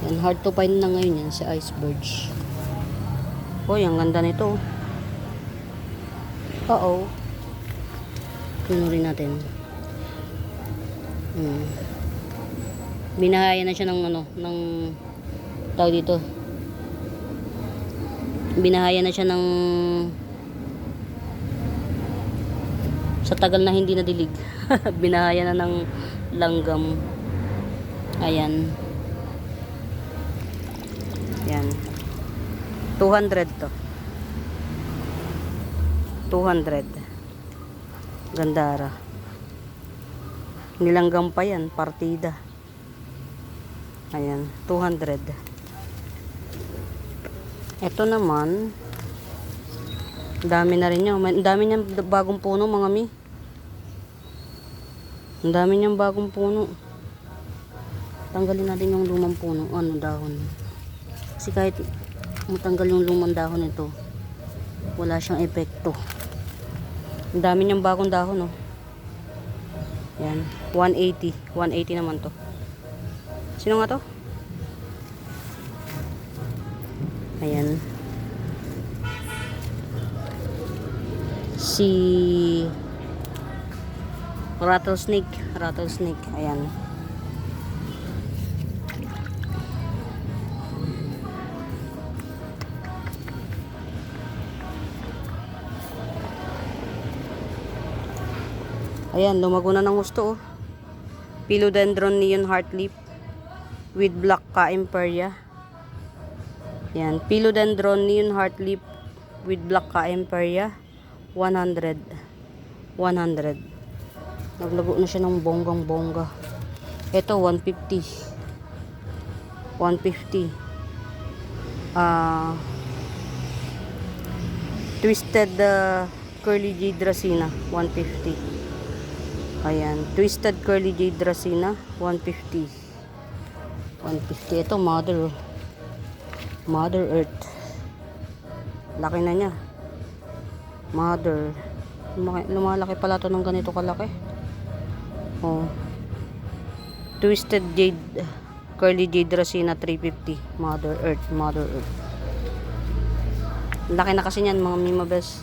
Yan, hard to find na ngayon yan, si Iceberg. Uy, ang ganda nito. Oo. Pinurin natin. Binahaya na siya ng ano, ng tawag dito. Binahaya na siya ng sa tagal na hindi nadilig. Binahaya na ng langgam. Ayan. Yan. 200 to. 200. Gandara. Nilanggam pa yan. Partida. Ayan. 200. Ito naman, ang dami na rin niya. Ang dami niyang bagong puno, mga mi. Ang dami niyang bagong puno. Tanggalin natin yung lumang puno. Ano, dahon. Kasi kahit matanggal yung lumang dahon nito, wala siyang epekto. Ang dami niyang bagong dahon, oh. Yan. 180. 180 naman to. Sino nga to? Ayan. Si rattlesnake. Rattlesnake. Ayan. Ayan, lumago na ng gusto, oh. Philodendron neon heartleaf with black caemperia. Yan, Philodendron neon heartleaf with black caemperia. 100. 100. Naglago na siya ng bonggang bongga. Ito 150. 150. Twisted curly jade racina 150. Ayan, twisted curly jade racina 150. 150. Ito mother. Mother Earth. Laki na niya. Mother. Lumalaki pala to ng ganito kalaki. Oh. Twisted jade curly jade racina 350. Mother Earth. Mother Earth. Laki na kasi niyan, mga Mima Best.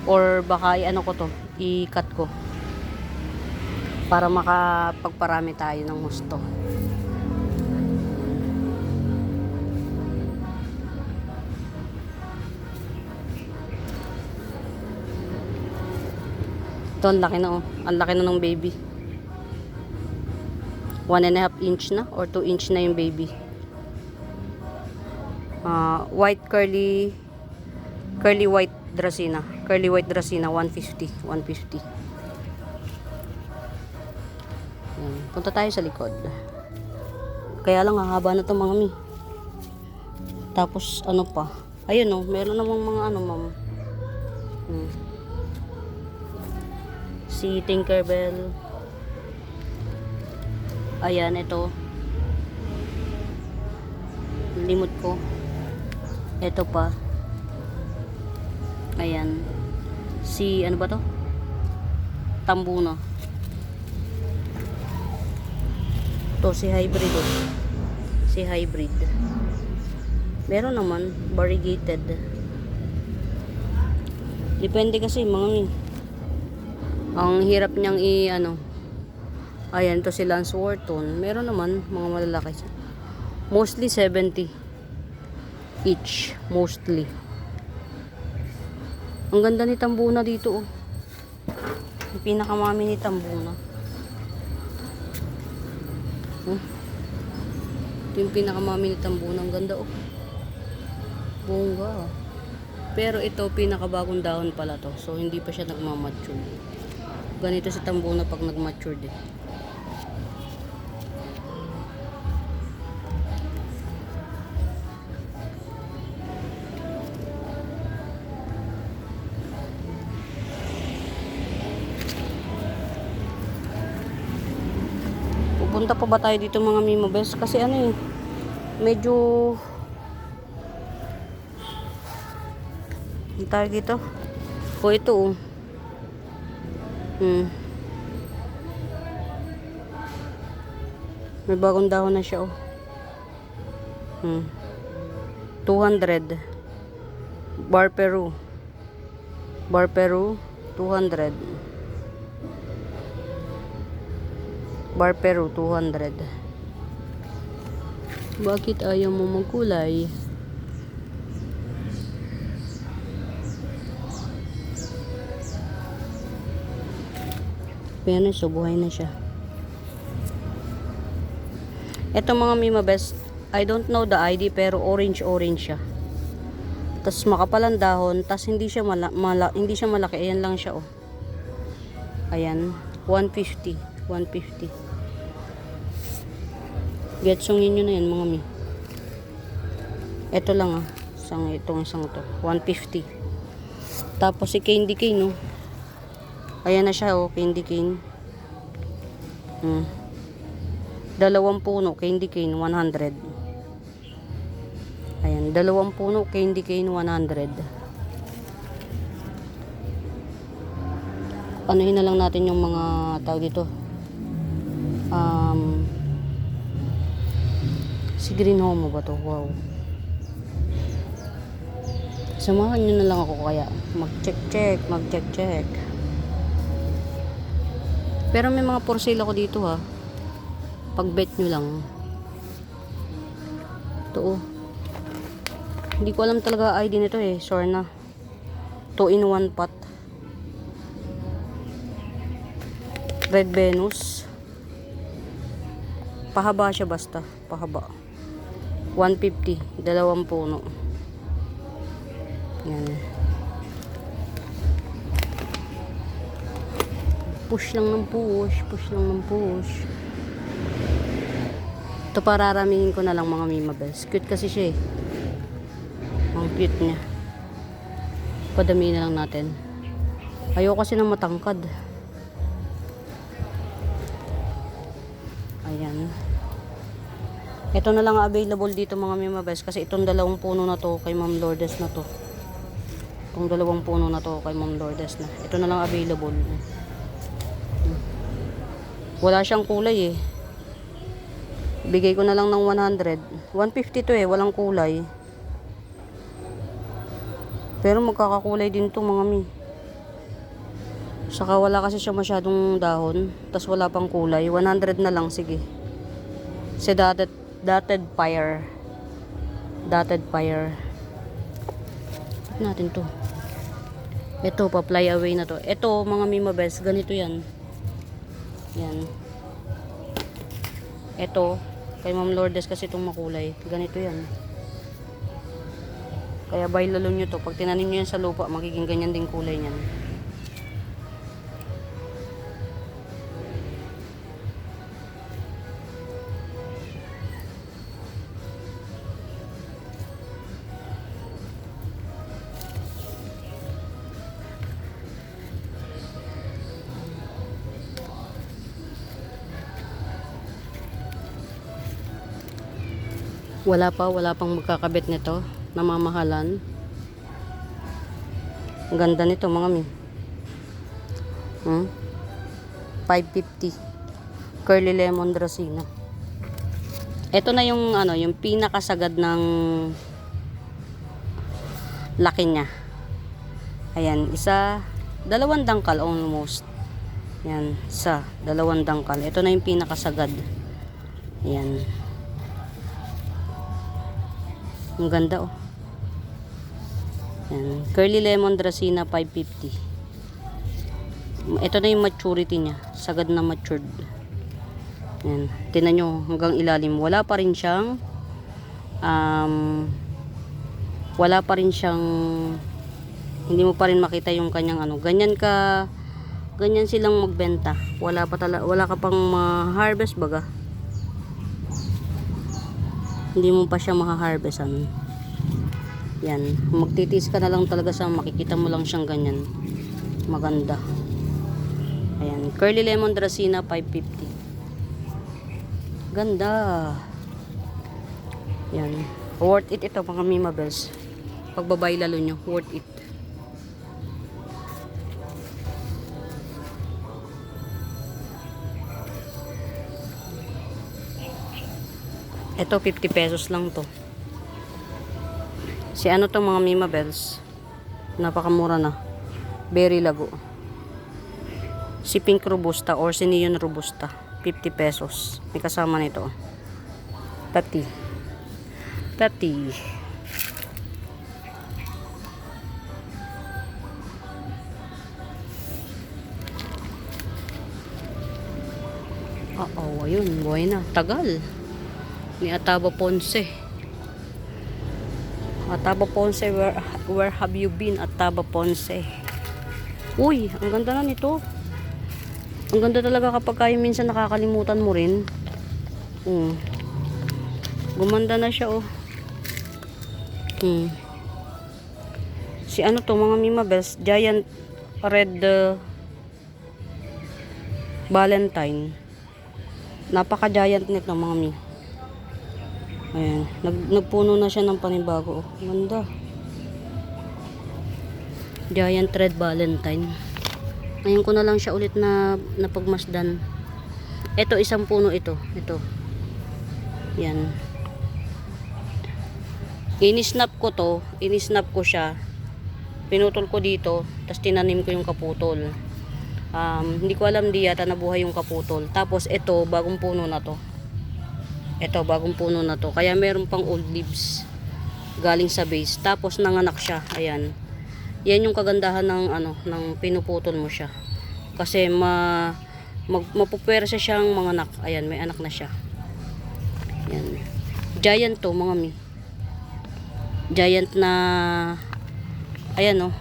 Or baka i-ano ko to, i-cut ko para makapagparami tayo ng gusto. Ito, ang laki na, oh. Ang laki na ng baby. 1.5 inch na or 2 inch na yung baby. White curly white dracena. Curly white dracena 150. 150. Yan. Punta tayo sa likod. Kaya lang hahaba na to, mga mi. Tapos ano pa? Ayun, oh, meron namang mga ano, ma'am. Si Tinkerbell. Ayan, ito. Limot ko. Ito pa. Ayan. Si ano ba to? Tambuno. To si hybrid, oh. Si hybrid. Meron naman variegated. Depende kasi, mga ang hirap niyang ano. Ayan, to si Lance Wharton. Meron naman mga malalaki. Mostly 70 each, mostly. Ang ganda ni Tambuna dito, oh. Yung pinakamami ni Tambuna. Ito yung pinakamami ni Tambuna. Ang ganda, oh. Bongga. Pero ito, pinakabagong dahon pala to. So, hindi pa siya nagmamature. Ganito si Tambuna pag nagmature din. Pupunta pa ba tayo dito, mga Mima Best? Kasi ano eh, medyo ang tawag dito. O ito, oh. May bagong dahon na siya, oh. 200. Bar Peru. Bar Peru 200. Bar Peru 200. Bakit ayaw mo magkulay? Ayan, so buhay na siya. Ito, mga Mima Best, I don't know the ID, pero orange siya. Tapos makapal ang dahon, tapos hindi siya hindi siya malaki. Ayan lang siya, oh. Ayan, 150. 150. Getsongin nyo na yan, mga mi. Ito lang, ah. Itong isang to. 150. Tapos si candy cane, no? Ayan na siya, oh. Candy cane. Dalawang puno, candy cane, 100. Ayan, dalawang puno, candy cane, 100. Anuhin na lang natin yung mga tawag dito. Si Green Homo ba to? Wow. Samahan nyo na lang ako kaya. Mag-check. Pero may mga for sale ako dito ha. Pag-bet nyo lang. Ito oh. Hindi ko alam talaga ID nito eh. Sure na. 2-in-1 pot. Red Venus. Pahaba siya basta. Pahaba. 150. Dalawang puno. Yan. Push lang ng push. Ito pararamihin ko na lang mga Mima Bells. Cute kasi siya eh. Ang cute niya. Padamihin na lang natin. Ayoko kasi ng matangkad. Ayan. Ito na lang available dito mga Mima Bells. Kasi itong dalawang puno na to kay Ma'am Lourdes na to. Itong dalawang puno na to kay Ma'am Lourdes na. Ito na lang available. Wala siyang kulay eh. Bigay ko na lang ng 100. 150 to eh. Walang kulay. Pero magkakakulay din to mga mi. Saka wala kasi siya masyadong dahon. Tas wala pang kulay. 100 na lang. Sige. Si dotted fire. Dotted fire. Tignan natin to. Ito, pa-fly away na to. Ito, mga Mima Bells, ganito yan. Yan. Ito, kay Ma'am Lourdes kasi itong makulay. Ganito yan. Kaya bailalo nyo to. Pag tinanim nyo yan sa lupa, magiging ganyan din kulay niyan. Wala pang magkakabit nito. Namamahalan. Ang ganda nito mga mi. 550. Curly Lemon Dracena. Ito na yung yung pinakasagad ng laki niya. Ayan, dalawang dangkal almost. Yan, dalawang dangkal. Ito na yung pinakasagad. Ayan. Ang ganda oh. Yan. Curly Lemon Dracena 550. Ito na yung maturity niya. Sagad na matured. Yan. Tingnan nyo hanggang ilalim. Wala pa rin siyang hindi mo pa rin makita yung kanyang ganyan silang magbenta. Wala ka pang ma-harvest baga. Hindi mo pa siya maka-harvest yan, magtitiis ka na lang talaga sa makikita mo lang siyang ganyan maganda. Ayan, Curly Lemon Dracena 550. Ganda yan, worth it ito mga Mima Bells. Pagbabay lalo nyo, worth it. Ito 50 pesos lang to. Si to mga Mima Bells. Napakamura na. Berry lago. Si Pink Robusta or si Neon Robusta. 50 pesos. May kasama nito. Tati. Ayun. Buhay na. Tagal. Ni Ataba Ponce. Ataba Ponce, where have you been, Ataba Ponce? Uy, ang ganda na nito. Ang ganda talaga kapag kayo minsan nakakalimutan mo rin. Gumanda na siya oh. Si ano to mga Mima Bells, Giant Red Valentine. Napaka-giant nito mga Mi. Ayan, nagpuno na siya ng panibago. Oh. Ganda. Giant Red Valentine. Ngayon ko na lang siya ulit na napagmasdan. Ito, isang puno ito. Ito. Yan. Inisnap ko to. Inisnap ko siya. Pinutol ko dito. Tapos tinanim ko yung kaputol. Hindi ko alam, di yata nabuhay yung kaputol. Tapos ito, bagong puno na to. Ito, bagong puno na to. Kaya meron pang old leaves galing sa base. Tapos nanganak siya. Ayan. Yan yung kagandahan ng ng pinuputol mo siya. Kasi mapupwersa siyang manganak. Ayan, may anak na siya. Ayan. Giant to, mga Mi. Giant na ayan oh.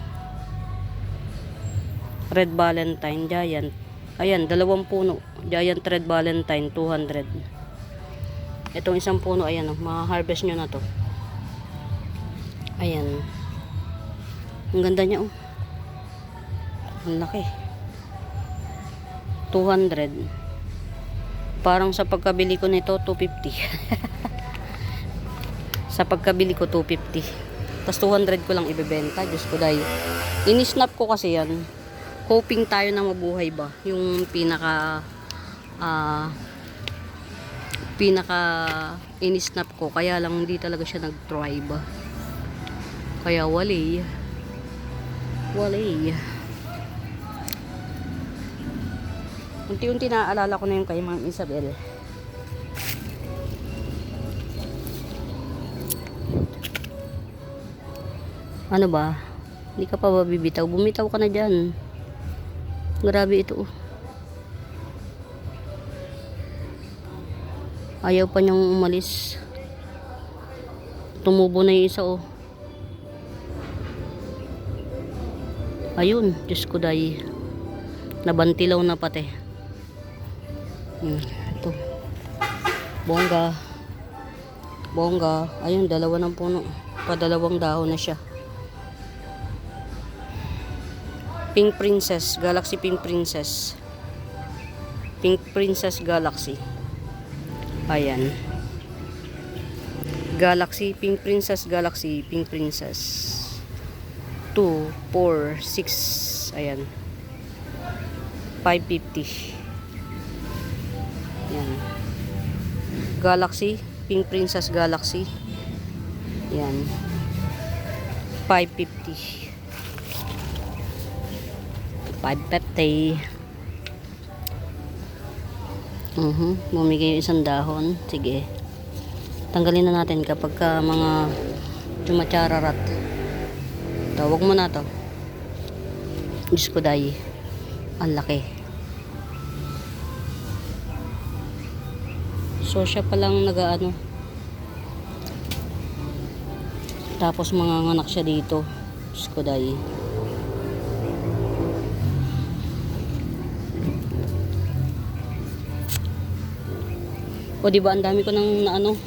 Red Valentine, giant. Ayan, 2 puno. Giant Red Valentine, 200. Itong isang puno, ayan oh, ma-harvest nyo na to. Ayan. Ang ganda niya oh. Ang laki. 200. Parang sa pagkabili ko nito, 250. Sa pagkabili ko, 250. Tapos 200 ko lang ibebenta. Diyos ko dahil. Inisnap ko kasi yan. Hoping tayo na mabuhay ba. Yung pinaka inisnap ko. Kaya lang hindi talaga siya nag-thrive. Kaya wali. Unti-unti naaalala ko na yung kay Ma'am Isabel. Ano ba? Hindi ka pa ba bibitaw? Bumitaw ka na dyan. Grabe ito. Ayaw pa niyang umalis. Tumubo na yung isa oh. Ayun, Diyos ko dahi. Nabantilaw na pati. Ito. Bongga. Ayun, 2 ng puno. Pa-2 dahon na siya. Pink Princess, Galaxy Pink Princess. Pink Princess Galaxy. Ayan. Galaxy, Pink Princess Galaxy, Pink Princess. 2, 4, 6. Ayan. 550. Ayan. Galaxy, Pink Princess Galaxy. Ayan. 550. 550. Bumigay yung isang dahon. Sige. Tanggalin na natin kapag mga chumatsararat. Tawag mo na to. Diyos ko dahi. Ang laki. So siya palang nagaano. Tapos mga anak siya dito. Diyos ko dahi. O diba ang dami ko nang naano.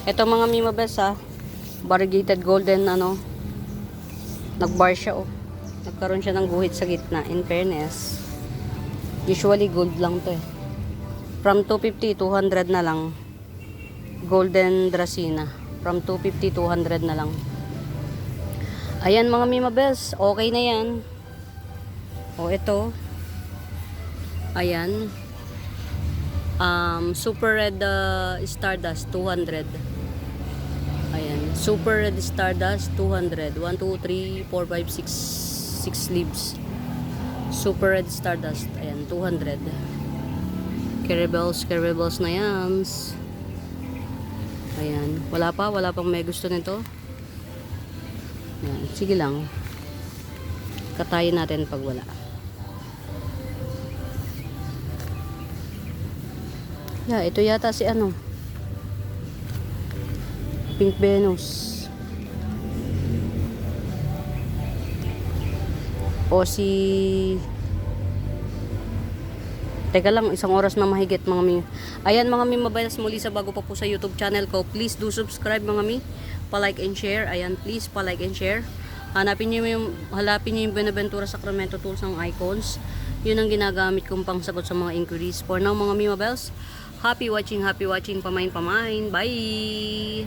Ito mga Mima Bells ha. Variegated golden nagbar siya oh. Nagkaroon siya ng guhit sa gitna. In fairness. Usually gold lang to eh. From 250, 200 na lang. Golden Dracena. From 250, 200 na lang. Ayan mga Mima Bells. Okay na yan. O ito. Ayan. Super Red Stardust 200. Ayan, Super Red Stardust 200. 1, 2, 3, 4, 5, 6 leaves. Super Red Stardust. Ayan, 200. Caribels na yan. Ayan, wala pang may gusto nito. Ayan, sige lang. Katayin natin pag wala. Yeah, ito yata si Pink Venus. O si... Teka lang, 1 oras na mahigit mga Mi. Ayan mga Mi, mabayas muli sa bago pa po sa YouTube channel ko. Please do subscribe mga Mi. Pa-like and share. Ayan, please pa-like and share. Halapin nyo yung Buenaventura Sacramento tools ang icons. Yun ang ginagamit kong pangsagot sa mga inquiries. For now mga Mima Bells, happy watching, pamain. Bye!